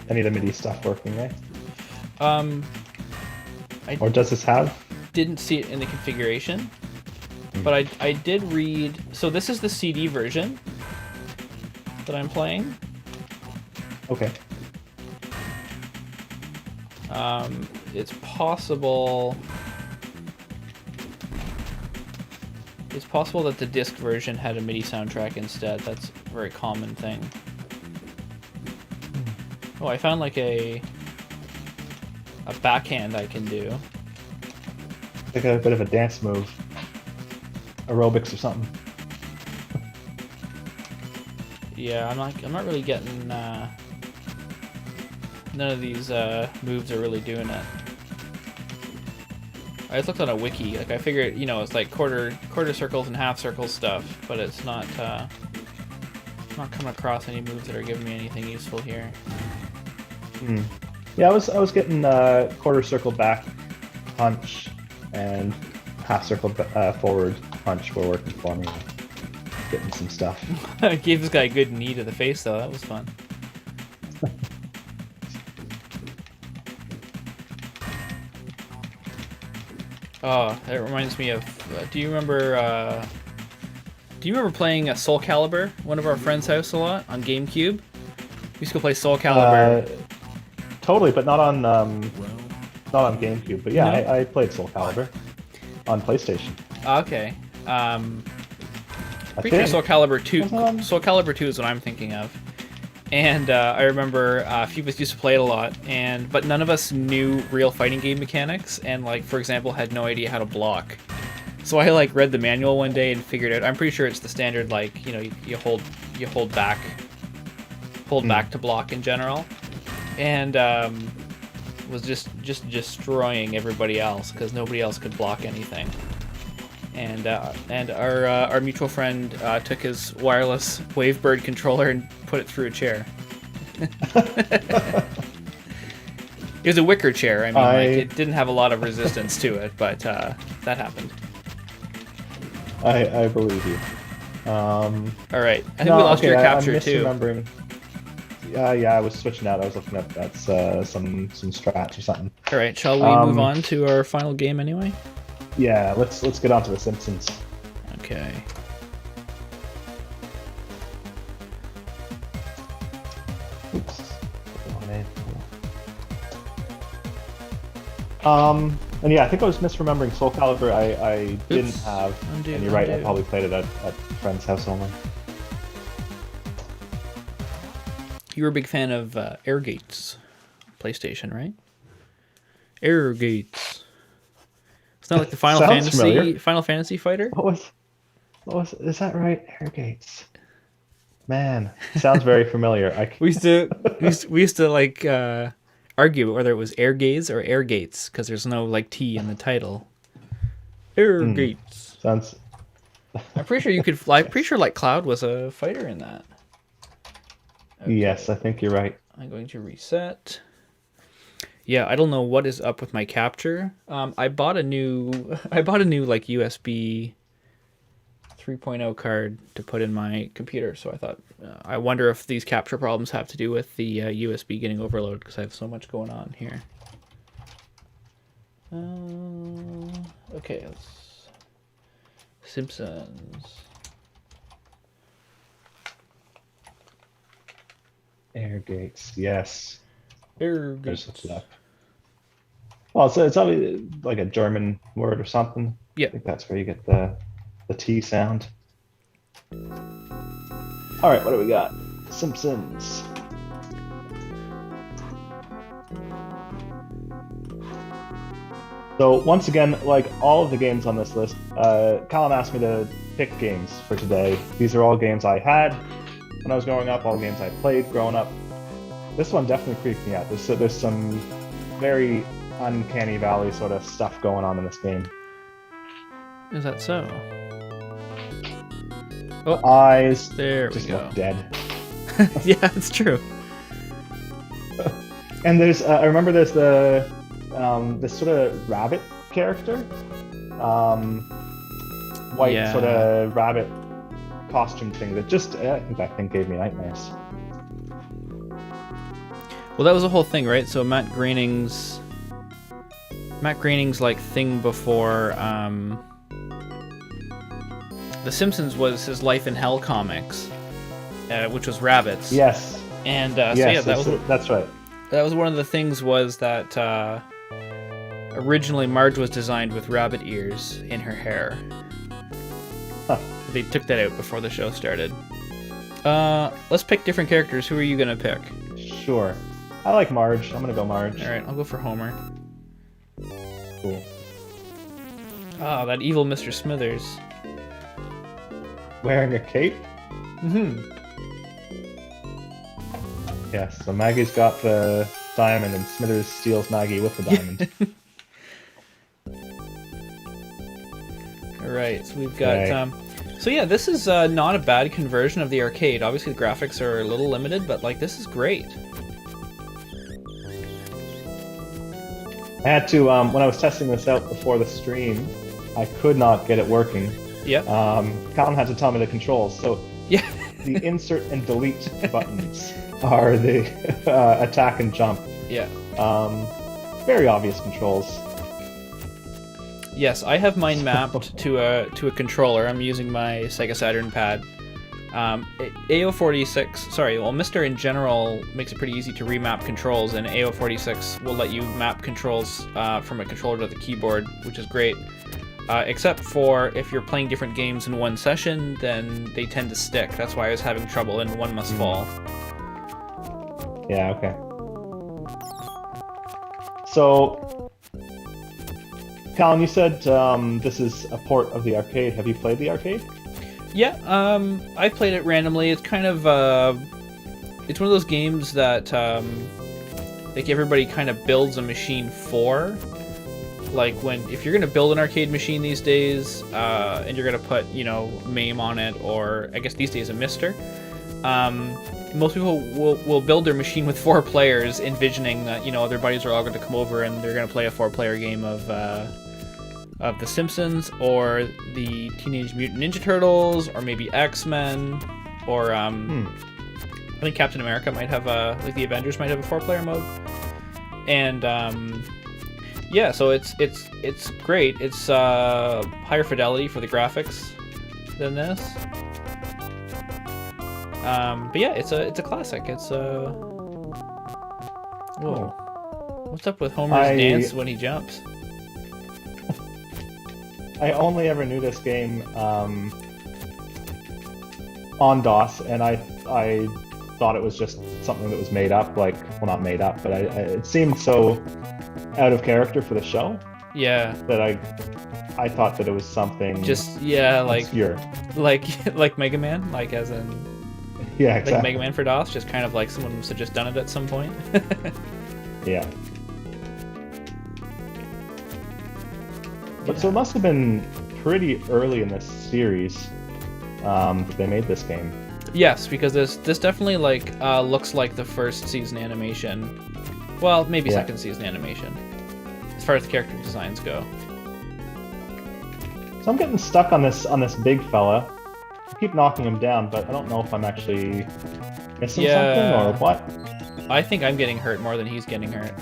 the MIDI stuff working, right? Or does this have? Didn't see it in the configuration, but I did read. So this is the CD version that I'm playing. Okay. It's possible. It's possible that the disc version had a MIDI soundtrack instead. That's a very common thing. Oh, I found like a backhand I can do. Like a bit of a dance move. Aerobics or something. Yeah, I'm not really getting none of these moves are really doing it. I just looked on a wiki. Like I figured, you know, it's like quarter circles and half circles stuff, but it's not coming across any moves that are giving me anything useful here. Yeah, I was getting quarter circle back punch and half circle forward punch were working for me. Getting some stuff. I gave this guy a good knee to the face though. That was fun. Oh, that reminds me of. Do you remember playing Soul Calibur? One of our friends' house a lot on GameCube. We used to go play Soul Calibur. Totally, but not on GameCube. But yeah, No? I played Soul Calibur on PlayStation. Okay. I Pretty sure think. Soul Calibur 2. Was it on- Soul Calibur 2 is what I'm thinking of. And I remember a few of us used to play it a lot, but none of us knew real fighting game mechanics, and like for example, had no idea how to block. So I like read the manual one day and figured out. I'm pretty sure it's the standard, like you know, you hold back to block in general, and was just destroying everybody else because nobody else could block anything. and our mutual friend took his wireless Wavebird controller and put it through a chair. It was a wicker chair. I mean, like, it didn't have a lot of resistance to it, but that happened. I believe you. All right, I think we lost your capture I'm too. Misremembering. Yeah, I was switching out. I was looking at some strats or something. All right, shall we move on to our final game anyway? Yeah, let's get on to the Simpsons. Okay. Oops. And yeah, I think I was misremembering Soul Calibur. I didn't have, and you're right, I probably played it at a friend's house only. You were a big fan of Airgates, PlayStation, right? Airgates. It's not like the Final Fantasy fighter. What was? Is that right? Airgates. Man, sounds very familiar. We used to like argue whether it was Airgaze or Airgates because there's no like T in the title. Airgates. Sounds. I'm pretty sure you could fly. I'm pretty sure like Cloud was a fighter in that. Okay. Yes, I think you're right. I'm going to reset. Yeah, I don't know what is up with my capture. I bought a new like USB 3.0 card to put in my computer. So I thought, I wonder if these capture problems have to do with the USB getting overloaded because I have so much going on here. Okay, Simpsons. Airgates, yes. Airgates. Look it up. Well, it's obviously like a German word or something. Yeah. I think that's where you get the T sound. All right, what do we got? Simpsons. So once again, like all of the games on this list, Colin asked me to pick games for today. These are all games I had when I was growing up, all games I played growing up. This one definitely creeped me out. There's some very uncanny valley sort of stuff going on in this game. Is that so? Oh, eyes there just we go. Look dead. Yeah, it's true. And there's I remember there's this sort of rabbit character, white sort of rabbit costume thing that just I think gave me nightmares. Well, that was the whole thing, right? So Matt Groening's like thing before The Simpsons was his Life in Hell comics, which was rabbits. Yes. And yes, so yeah, that's right. That was one of the things was that originally Marge was designed with rabbit ears in her hair. Huh. They took that out before the show started. Let's pick different characters. Who are you gonna pick? Sure. I like Marge. I'm gonna go Marge. All right, I'll go for Homer. Cool. Ah, that evil Mr. Smithers. Wearing a cape? Mm-hmm. Yes, so Maggie's got the diamond and Smithers steals Maggie with the diamond. Alright, so we've got... so yeah, this is not a bad conversion of the arcade. Obviously the graphics are a little limited, but like this is great. I had to, when I was testing this out before the stream, I could not get it working. Yep. Colin had to tell me the controls. So yeah, the insert and delete buttons are the attack and jump. Yeah. Very obvious controls. Yes, I have mine mapped to a controller. I'm using my Sega Saturn pad. AO46, sorry, well, MiSTer in general makes it pretty easy to remap controls, and AO46 will let you map controls from a controller to the keyboard, which is great. Except for if you're playing different games in one session, then they tend to stick. That's why I was having trouble in One Must Fall. Yeah, okay. So, Colin, you said this is a port of the arcade. Have you played the arcade? Yeah, I played it randomly. It's kind of, it's one of those games that, like everybody kind of builds a machine for. like if you're gonna build an arcade machine these days, and you're gonna put MAME on it, or I guess these days a MiSTer. Most people will build their machine with 4 players, envisioning that their buddies are all going to come over and they're going to play a 4-player game of the Simpsons, or the Teenage Mutant Ninja Turtles, or maybe X-Men, or I think Captain America might have like the Avengers might have a 4-player mode, and yeah, so it's great. It's higher fidelity for the graphics than this. But yeah, it's a classic. It's whoa. What's up with Homer's dance when he jumps? I only ever knew this game on DOS, and I thought it was just something that was made up. Like, well, not made up, but it seemed so out of character for the show. Yeah. That I thought that it was something just obscure. like Mega Man, like as in. Yeah, exactly. Like Mega Man for DOS, just kind of like someone must have just done it at some point. Yeah. But so it must have been pretty early in this series that they made this game. Yes, because this definitely looks like the first season animation. Well, maybe second season animation, as far as the character designs go. So I'm getting stuck on this big fella. I keep knocking him down, but I don't know if I'm actually missing something or what. I think I'm getting hurt more than he's getting hurt.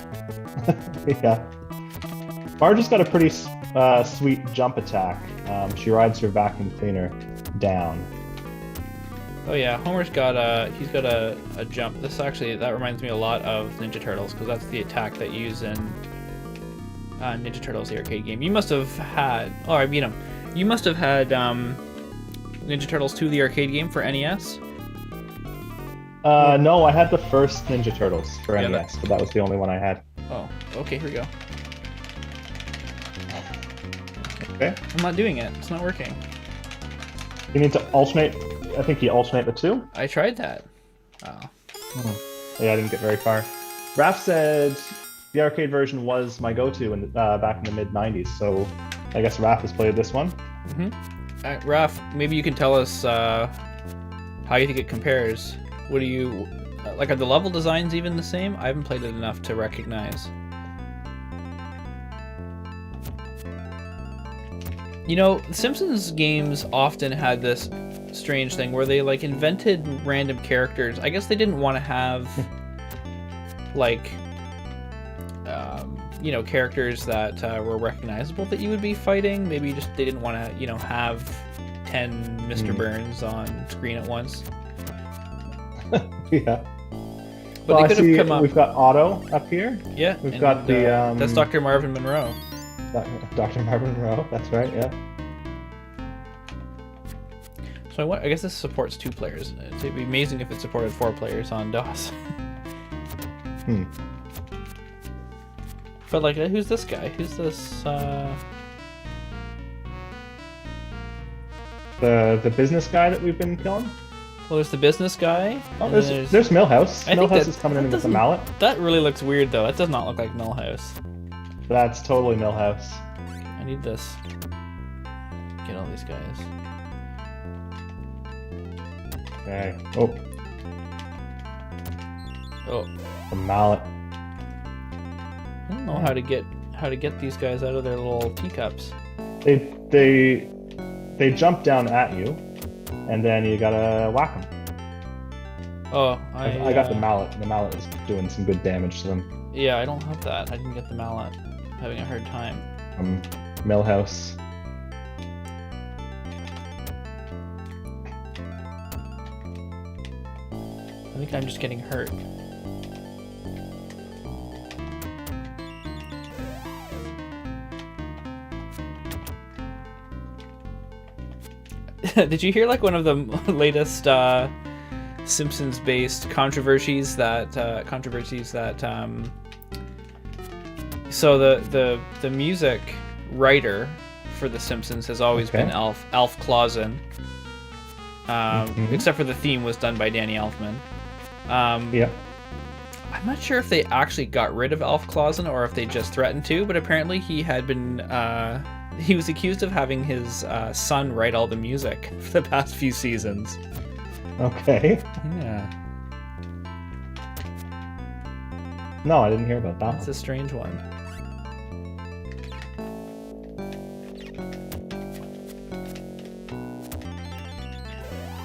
Yeah. Marge's got a pretty sweet jump attack. She rides her vacuum cleaner down. Oh yeah, Homer's got a jump. That reminds me a lot of Ninja Turtles, because that's the attack that you use in Ninja Turtles, the arcade game. You must have had, you must have had Ninja Turtles 2, the arcade game for NES? No, I had the first Ninja Turtles for NES, but that was the only one I had. Oh, okay, here we go. Okay. I'm not doing it. It's not working. You need to alternate. I think you alternate the 2. I tried that. Oh. Yeah, I didn't get very far. Raph said the arcade version was my go-to back in the mid-90s, so I guess Raph has played this one. Mm-hmm. Raph, maybe you can tell us how you think it compares. What do you are the level designs even the same? I haven't played it enough to recognize. Simpsons games often had this strange thing where they invented random characters. I guess they didn't want to have characters that were recognizable that you would be fighting. Maybe just they didn't want to, have 10 Mr. Burns on screen at once. Yeah. But they could have come up. We've got Otto up here. Yeah. We've got the. That's Dr. Marvin Monroe. Dr. Marvin Monroe. That's right. Yeah. So I guess this supports 2 players. It'd be amazing if it supported 4 players on DOS. But who's this guy? Who's this? The business guy that we've been killing. Well, there's the business guy. Oh, there's Milhouse. Milhouse is coming in with the mallet. That really looks weird, though. That does not look like Milhouse. That's totally Milhouse. I need this. Get all these guys. Okay. Oh. The mallet. I don't know how to get these guys out of their little teacups. They jump down at you, and then you gotta whack them. Oh, I got the mallet. The mallet is doing some good damage to them. Yeah, I don't have that. I didn't get the mallet. I'm having a hard time. Milhouse. I think I'm just getting hurt. Did you hear one of the latest Simpsons-based controversies that so the music writer for The Simpsons has always been Alf Clausen, except for the theme was done by Danny Elfman. I'm not sure if they actually got rid of Alf Clausen or if they just threatened to, but apparently he had been he was accused of having his son write all the music for the past few seasons. Okay. Yeah. No, I didn't hear about that. That's a strange one.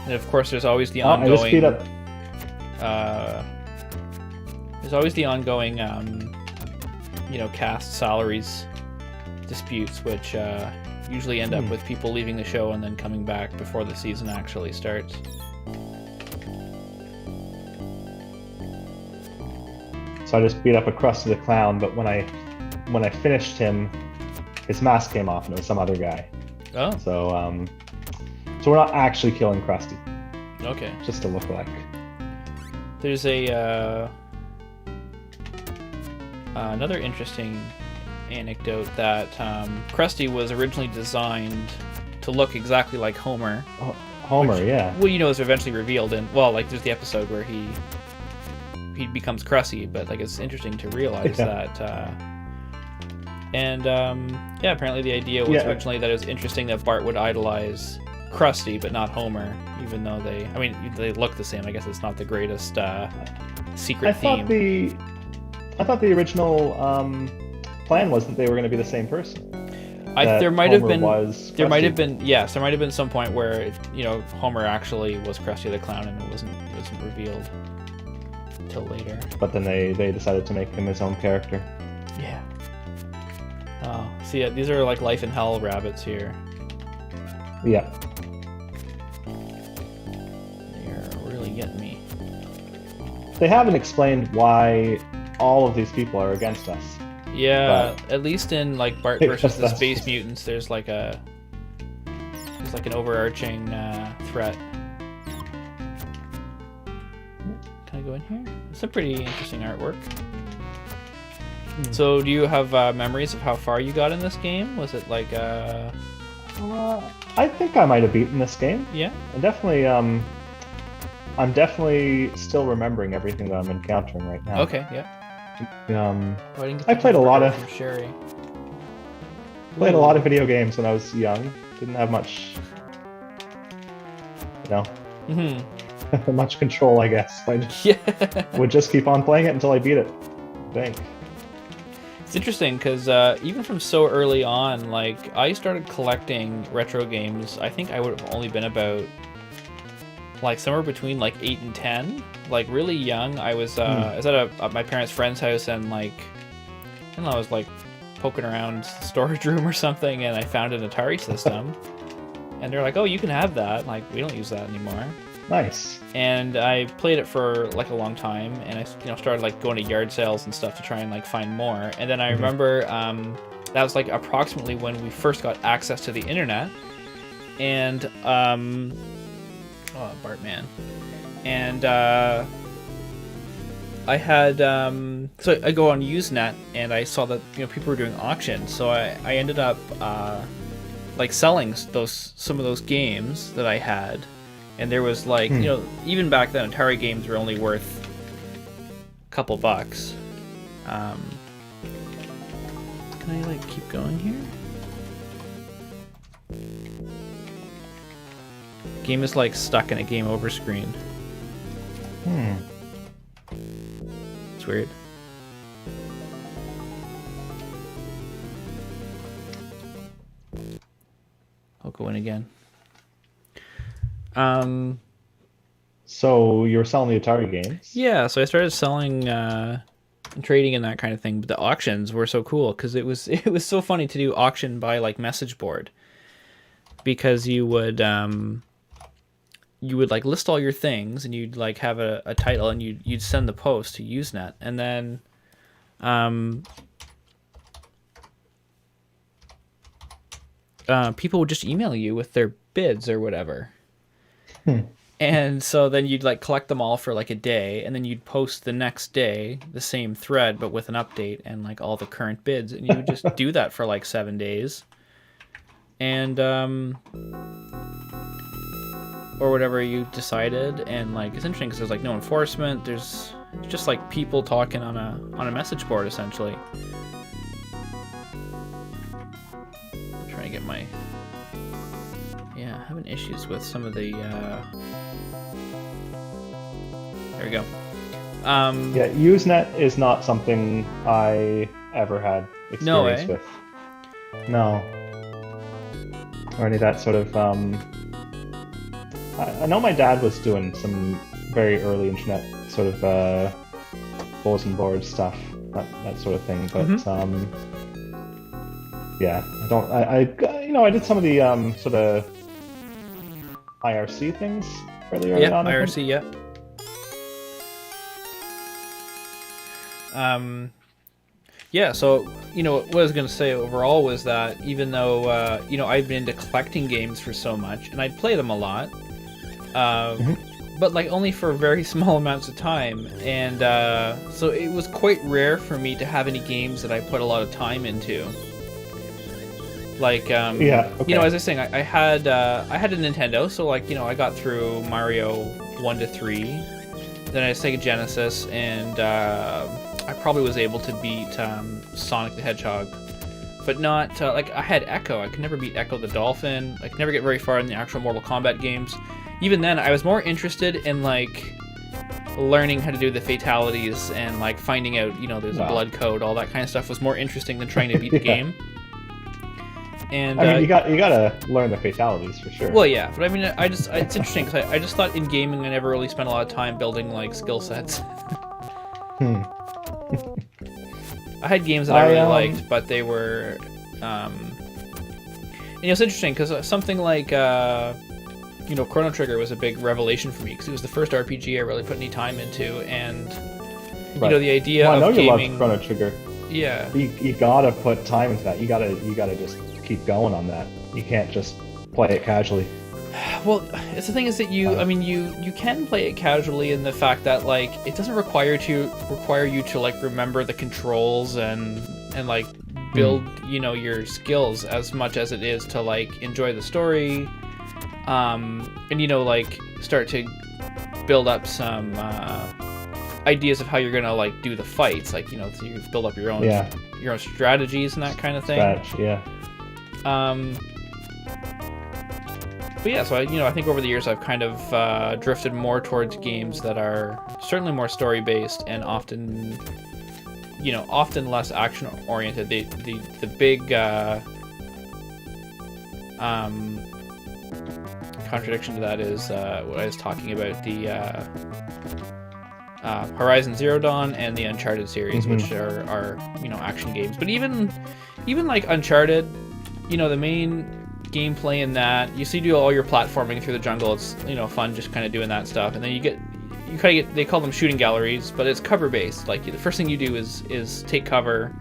And of course, there's always the ongoing. I just speed up. There's always the ongoing, cast salaries disputes, which usually end up with people leaving the show and then coming back before the season actually starts. So I just beat up a Krusty the Clown, but when I finished him, his mask came off and it was some other guy. Oh. So we're not actually killing Krusty. Okay. Just a lookalike. There's a another interesting anecdote that Krusty was originally designed to look exactly like Homer. Homer, which, yeah. Well, is eventually revealed in there's the episode where he becomes Krusty, but it's interesting to realize that. Apparently the idea was originally that it was interesting that Bart would idolize Krusty, but not Homer, even though they look the same. I guess it's not the greatest secret theme. I thought the original plan was that they were going to be the same person. There might have been some point where Homer actually was Krusty the Clown and it wasn't revealed until later. But then they decided to make him his own character. Yeah. Oh, see, these are like life in hell rabbits here. Yeah. They're really getting me. They haven't explained why all of these people are against us. Yeah, at least in Bart versus the Space Mutants, there's an overarching threat. Can I go in here? It's a pretty interesting artwork. So, do you have memories of how far you got in this game? Was it I think I might have beaten this game. Yeah. I'm definitely still remembering everything that I'm encountering right now. Okay. Yeah. I played a lot of Sherry. Played a lot of video games when I was young. Didn't have much, much control, I guess. I would just keep on playing it until I beat it. I think. It's interesting because even from so early on, I started collecting retro games. I think I would have only been about somewhere between 8 and 10. Really young. I was at my parents' friend's house and I was poking around the storage room or something, and I found an Atari system. And they're like, "Oh, you can have that." We don't use that anymore. Nice. And I played it for a long time, and I started going to yard sales and stuff to try and like find more. And then I remember that was like approximately when we first got access to the internet. And Bartman. And I had so I go on Usenet and I saw that people were doing auctions, so I ended up like selling some of those games that I had. And there was like even back then Atari games were only worth a couple bucks. Can I like keep going here? Game is like stuck in a game over screen. It's weird. I'll go in again. So you were selling the Atari games? Yeah, so I started selling and trading and that kind of thing, but the auctions were so cool because it was so funny to do auction by like message board, because you would like list all your things and you'd like have a title and you'd send the post to Usenet, and then people would just email you with their bids or whatever. And so then you'd like collect them all for like a day, and then you'd post the next day the same thread but with an update and like all the current bids, and you would just do that for like 7 days. And or whatever you decided, and like it's interesting because there's like no enforcement, there's It's just like people talking on a message board, essentially. I'm trying to get my... Yeah, having issues with some of the... There we go. Yeah, Usenet is not something I ever had experience with. No. Or any of that sort of... I know my dad was doing some very early internet sort of bulletin board stuff, that sort of thing. But yeah, I did some of the sort of IRC things fairly early on. IRC, yeah. Yeah, so, what I was going to say overall was that even though, I've been into collecting games for so much, and I'd play them a lot, but, like, only for very small amounts of time, and so it was quite rare for me to have any games that I put a lot of time into. Like, as I was saying, I had a Nintendo, so, like, I got through Mario 1 to 3, then I had a Sega Genesis, and I probably was able to beat Sonic the Hedgehog, but not, I had Echo. I could never beat Echo the Dolphin. I could never get very far in the actual Mortal Kombat games. Even then, I was more interested in, like, learning how to do the fatalities and, like, finding out, there's a blood code, all that kind of stuff was more interesting than trying to beat the game. And I mean, you gotta learn the fatalities for sure. Well, yeah, but I mean, it's interesting, because I just thought in gaming I never really spent a lot of time building, like, skill sets. I had games that I really liked, but they were, and it was interesting because something like, Chrono Trigger was a big revelation for me because it was the first RPG I really put any time into, and the idea of gaming. I know you love Chrono Trigger. Yeah. You gotta put time into that. You gotta just keep going on that. You can't just play it casually. Well, it's the thing is that you can play it casually in the fact that, like, it doesn't require you to like remember the controls and like build your skills as much as it is to like enjoy the story, and like start to build up some ideas of how you're gonna like do the fights, like so you build up your own strategies and that kind of thing. But yeah, so I think over the years I've kind of drifted more towards games that are certainly more story based and often less action oriented. The big contradiction to that is what I was talking about, the Horizon Zero Dawn and the Uncharted series, which are action games. But even like Uncharted, the main gameplay in that, you do all your platforming through the jungle. It's fun just kind of doing that stuff, and then you kind of get, they call them shooting galleries, but it's cover based. Like the first thing you do is take cover,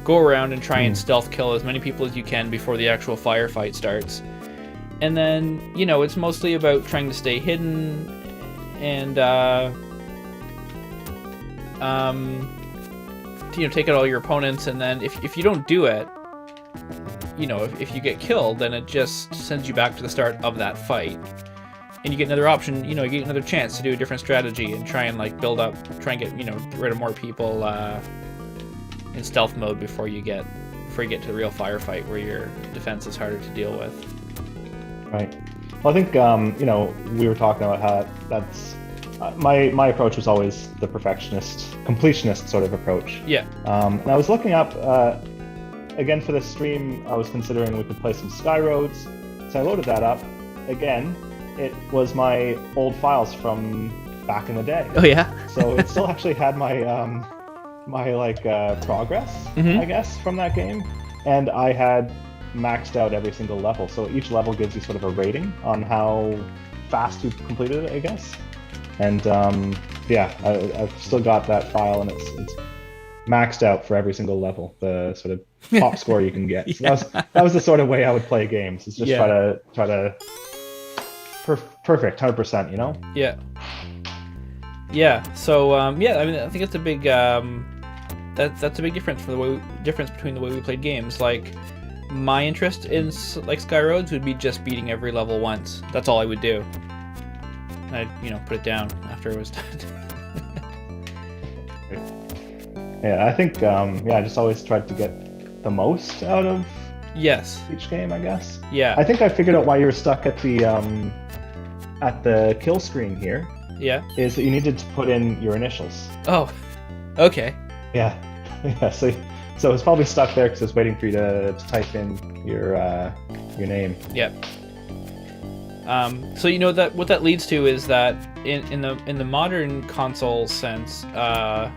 go around and try and stealth kill as many people as you can before the actual firefight starts, and then it's mostly about trying to stay hidden and take out all your opponents, and then if you don't do it, if you get killed, then it just sends you back to the start of that fight, and you get another option. You get another chance to do a different strategy and try and like build up, try and get rid of more people in stealth mode before you get to the real firefight where your defense is harder to deal with. Right. Well, I think we were talking about how that's my approach was always the perfectionist, completionist sort of approach. Yeah. And I was looking up. Again, for this stream, I was considering we could play some Skyroads, so I loaded that up. Again, it was my old files from back in the day. Oh yeah. So it still actually had my progress, I guess, from that game, and I had maxed out every single level. So each level gives you sort of a rating on how fast you've completed it, I guess. And I've still got that file, and it's maxed out for every single level, the sort of top score you can get. So that was the sort of way I would play games. It's just try to perfect 100%, Yeah. So I mean, I think it's a big that's a big difference between the way we played games. Like my interest in like Skyroads would be just beating every level once. That's all I would do. And I'd put it down after it was done. Yeah, I think I just always tried to get the most out of Yes. each game, I guess. Yeah. I think I figured out why you were stuck at the kill screen here. Yeah. Is that you needed to put in your initials. Oh. Okay. Yeah. Yeah. So it's probably stuck there because it's waiting for you to type in your name. Yep. So that what that leads to is that in the modern console sense, I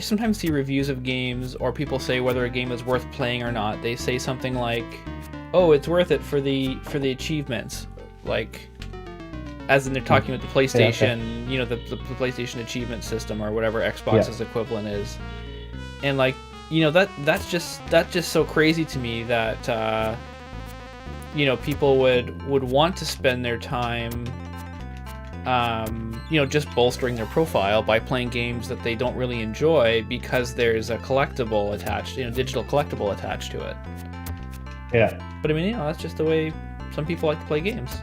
sometimes see reviews of games or people say whether a game is worth playing or not. They say something like, "Oh, it's worth it for the achievements," like, as in they're talking about the PlayStation, the PlayStation achievement system or whatever Xbox's equivalent is, and that's just so crazy to me that people would want to spend their time just bolstering their profile by playing games that they don't really enjoy because there's a collectible attached, digital collectible attached to it. Yeah. But I mean, that's just the way some people like to play games.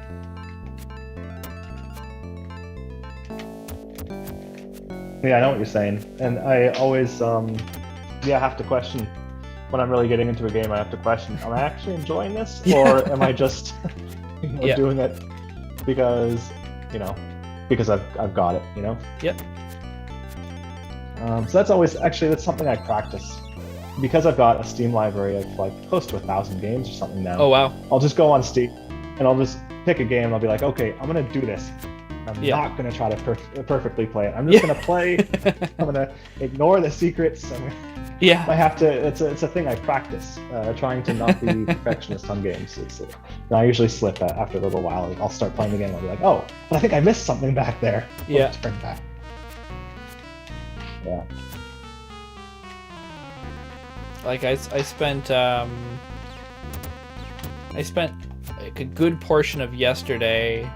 Yeah, I know what you're saying. And I always, have to question when I'm really getting into a game. I have to question: am I actually enjoying this, or am I just doing it because I've got it, Yep. So that's something I practice because I've got a Steam library of like close to 1,000 games or something now. Oh wow. I'll just go on Steam and I'll just pick a game and I'll be like, okay, I'm gonna do this. I'm not gonna try to perfectly play it. I'm just gonna play. I'm gonna ignore the secrets. I have to. It's a thing I practice. Trying to not be perfectionist on games. I usually slip after a little while. I'll start playing the game. I'll be like, oh, but I think I missed something back there. Yeah. Turn back. Yeah. Like I spent like a good portion of yesterday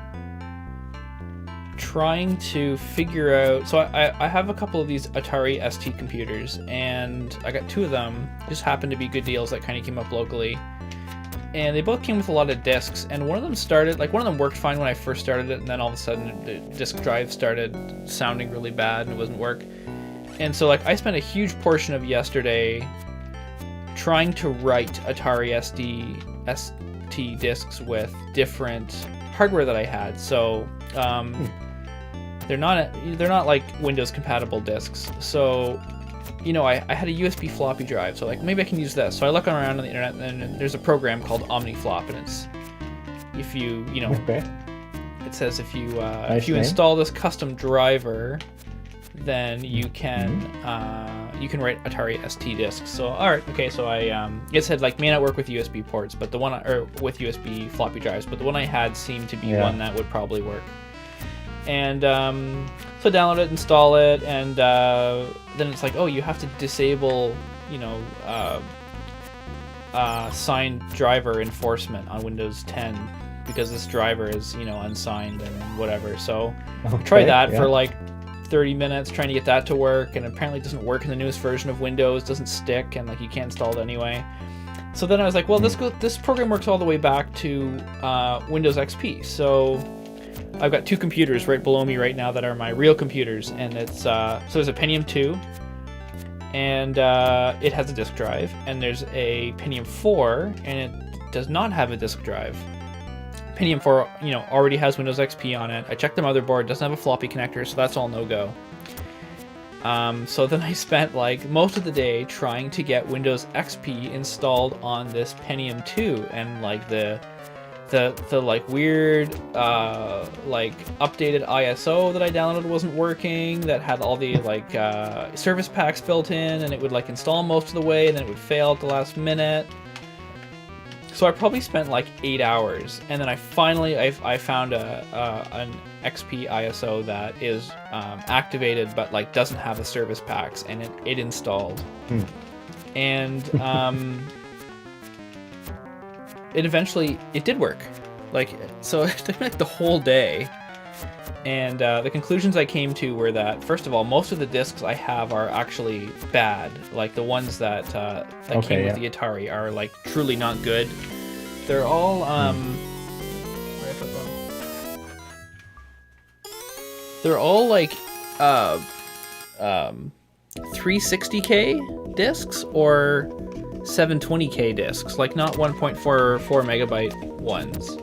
trying to figure out. So I have a couple of these Atari ST computers, and I got two of them. Just happened to be good deals that kind of came up locally, and they both came with a lot of discs. And one of them worked fine when I first started it, and then all of a sudden the disk drive started sounding really bad and it wasn't work. And so I spent a huge portion of yesterday trying to write Atari ST discs with different hardware that I had. So they're not like Windows compatible discs. So I had a USB floppy drive, so maybe I can use this. So I look around on the internet, and there's a program called OmniFlop, and it's if you it says if you install this custom driver, then you can write Atari ST discs. So alright, okay, so it said may not work with USB ports, but with USB floppy drives, but the one I had seemed to be one that would probably work. And so download it, install it, and then it's like, oh, you have to disable signed driver enforcement on Windows 10 because this driver is unsigned and whatever. So try that for 30 minutes trying to get that to work, and apparently it doesn't work in the newest version of Windows, doesn't stick, and you can't install it anyway. So then I was like, well, this program works all the way back to Windows XP. So I've got two computers right below me right now that are my real computers, and it's so there's a Pentium 2, and it has a disk drive, and there's a Pentium 4, and it does not have a disk drive. Pentium 4, already has Windows XP on it. I checked the motherboard, doesn't have a floppy connector, so that's all no-go. So then I spent most of the day trying to get Windows XP installed on this Pentium 2, and the weird updated ISO that I downloaded wasn't working, that had all the service packs built in, and it would install most of the way, and then it would fail at the last minute. So I probably spent 8 hours, and then I finally I found an XP ISO that is activated but doesn't have the service packs, and it installed. And it did work. So it took me the whole day. And the conclusions I came to were that, first of all, most of the discs I have are actually bad. The ones that came with the Atari are truly not good. They're all where did I put them? They're all 360K discs or 720K discs, like not 1.44 megabyte ones.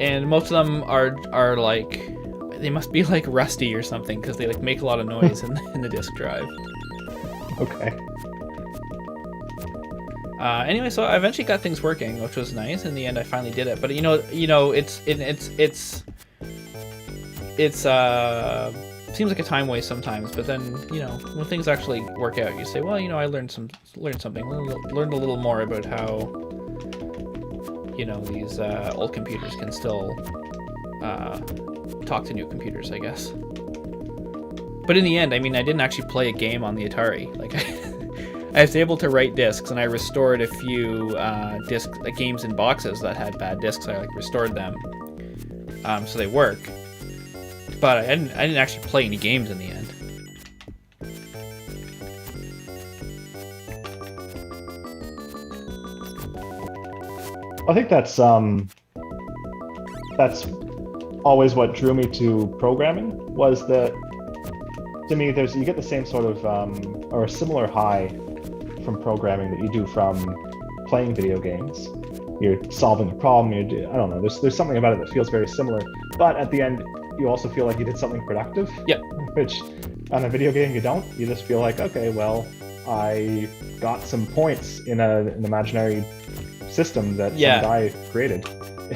And most of them are like, they must be like rusty or something, because they like make a lot of noise in the disk drive. Okay. Anyway, so I eventually got things working, which was nice. In the end, I finally did it. But it's seems like a time waste sometimes. But then, when things actually work out, you say, well, I learned something, learned a little more about how, these old computers can still talk to new computers, I guess. But in the end, I didn't actually play a game on the Atari. Like, I was able to write discs, and I restored a few games in boxes that had bad discs. I restored them, so they work. But I didn't actually play any games in the end. I think that's always what drew me to programming, was that, to me, you get the same sort of or a similar high from programming that you do from playing video games. You're solving a problem. I don't know. There's something about it that feels very similar. But at the end, you also feel like you did something productive. Yeah. Which, on a video game, you don't. You just feel like, okay, well, I got some points in an imaginary system that some guy created.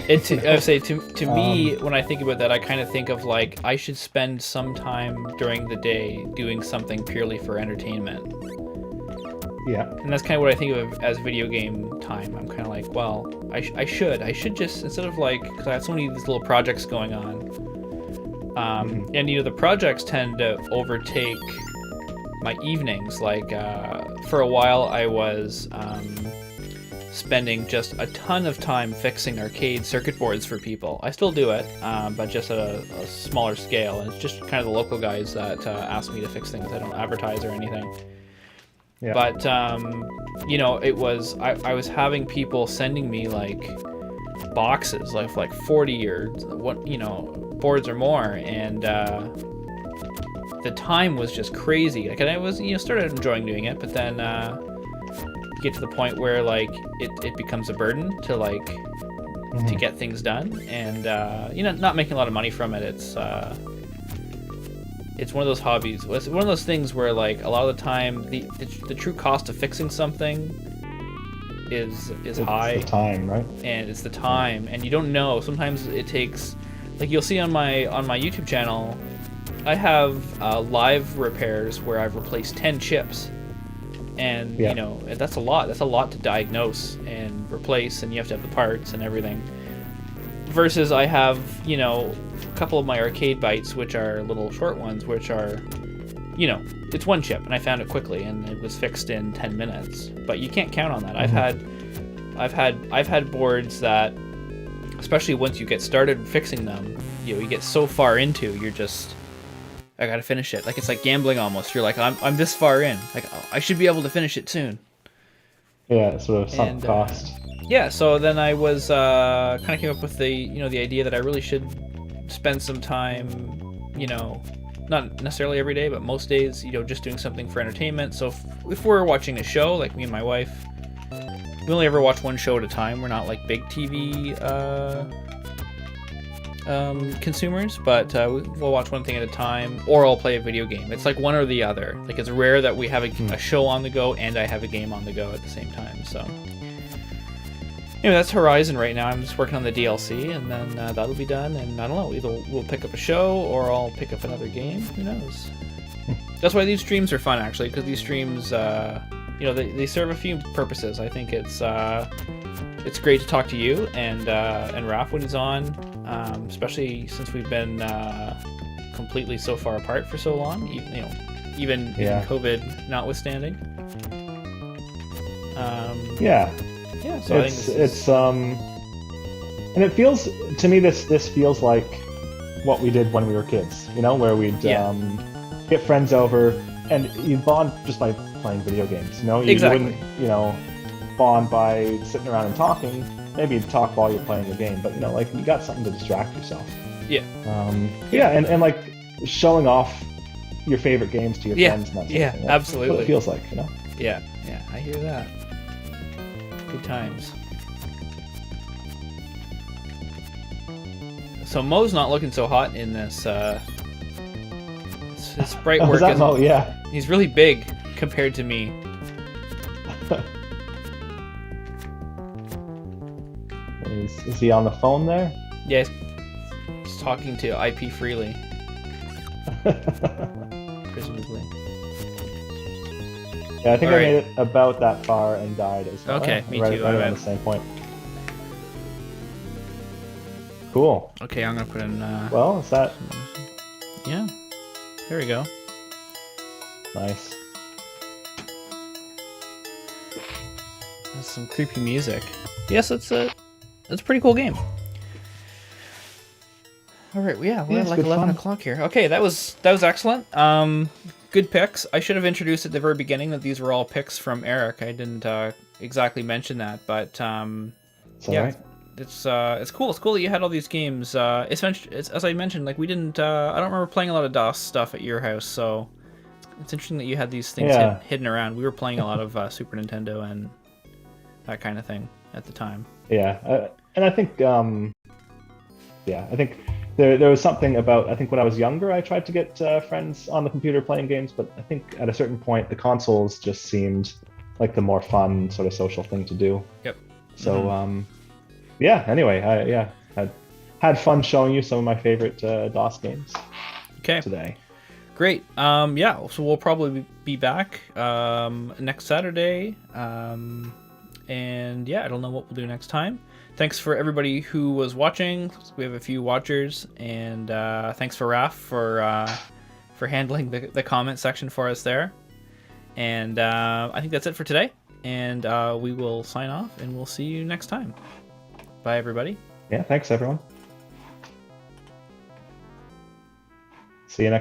I would say to me, when I think about that, I kind of think of like, I should spend some time during the day doing something purely for entertainment. Yeah. And that's kind of what I think of as video game time. I'm kind of like, well, I should just, instead of like, because I have so many of these little projects going on, and the projects tend to overtake my evenings. Like, for a while I was spending just a ton of time fixing arcade circuit boards for people. I still do it, but just at a smaller scale, and it's just kind of the local guys that ask me to fix things. I don't advertise or anything. Yeah. But it was I was having people sending me like boxes of like 40 or boards or more, and the time was just crazy. Like, and I was started enjoying doing it, but then get to the point where like it becomes a burden to like to get things done, and not making a lot of money from it. It's one of those hobbies. It's one of those things where like a lot of the time the true cost of fixing something is high. It's the time, right? And it's the time, and you don't know. Sometimes it takes, like, you'll see on my YouTube channel, I have live repairs where I've replaced 10 chips. And that's a lot. That's a lot to diagnose and replace, and you have to have the parts and everything. Versus I have, a couple of my arcade bytes, which are little short ones, which are, it's one chip, and I found it quickly, and it was fixed in 10 minutes. But you can't count on that. I've had boards that, especially once you get started fixing them, you get so far into, you're just, I gotta finish it. Like, it's like gambling almost. You're like, I'm this far in. Like, oh, I should be able to finish it soon. Yeah, sort of sunk cost. Yeah, so then I was kind of came up with the the idea that I really should spend some time, not necessarily every day, but most days, just doing something for entertainment. So if we're watching a show, like me and my wife, we only ever watch one show at a time. We're not like big TV consumers, but we'll watch one thing at a time, or I'll play a video game. It's like one or the other. Like, it's rare that we have a show on the go and I have a game on the go at the same time. So that's Horizon right now. I'm just working on the DLC, and then that'll be done, and I don't know, either we'll pick up a show or I'll pick up another game. Who knows? That's why these streams are fun, actually, because these streams they serve a few purposes. I think it's great to talk to you and Raph when he's on, especially since we've been completely so far apart for so long, even COVID notwithstanding. Yeah, so it's and it feels to me this feels like what we did when we were kids, where we'd get friends over and you bond just by playing video games. Exactly. You wouldn't bond by sitting around and talking. Maybe you'd talk while you're playing the game, but like, you got something to distract yourself. Yeah. And like showing off your favorite games to your friends. And that sort of thing. That's absolutely. what it feels like, you know? Yeah, I hear that. Good times. So Mo's not looking so hot in this. His sprite work is. Mo? Yeah. He's really big compared to me. Is he on the phone there? Yeah, he's talking to IP freely. Presumably. Yeah, I think All I right. made it about that far and died as well. Okay, me right, too. Right I'm around at- the same point. Cool. Okay, I'm gonna put in. Well, is that Yeah. There we go. nice? That's some creepy music. Yes, it's a pretty cool game. All right, yeah, we're Yeah, at it's like good 11 fun. o'clock here. Okay, that was excellent. Good picks. I should have introduced at the very beginning that these were all picks from Erik. I didn't exactly mention that, but It's all yeah, right. it's cool. It's cool that you had all these games. It's as I mentioned, like we didn't. I don't remember playing a lot of DOS stuff at your house, so it's interesting that you had these things Yeah. hidden around. We were playing a lot of Super Nintendo and that kind of thing at the time. Yeah, and I think I think there was something about, I think when I was younger, I tried to get friends on the computer playing games, but I think at a certain point, the consoles just seemed like the more fun sort of social thing to do. Yep. So, yeah, anyway, I had fun showing you some of my favorite DOS games Okay. today. Great. Yeah, so we'll probably be back next Saturday. And yeah, I don't know what we'll do next time. Thanks for everybody who was watching. We have a few watchers, and thanks for Raph for handling the comment section for us there. And I think that's it for today. And we will sign off, and we'll see you next time. Bye, everybody. Yeah, thanks everyone. See you next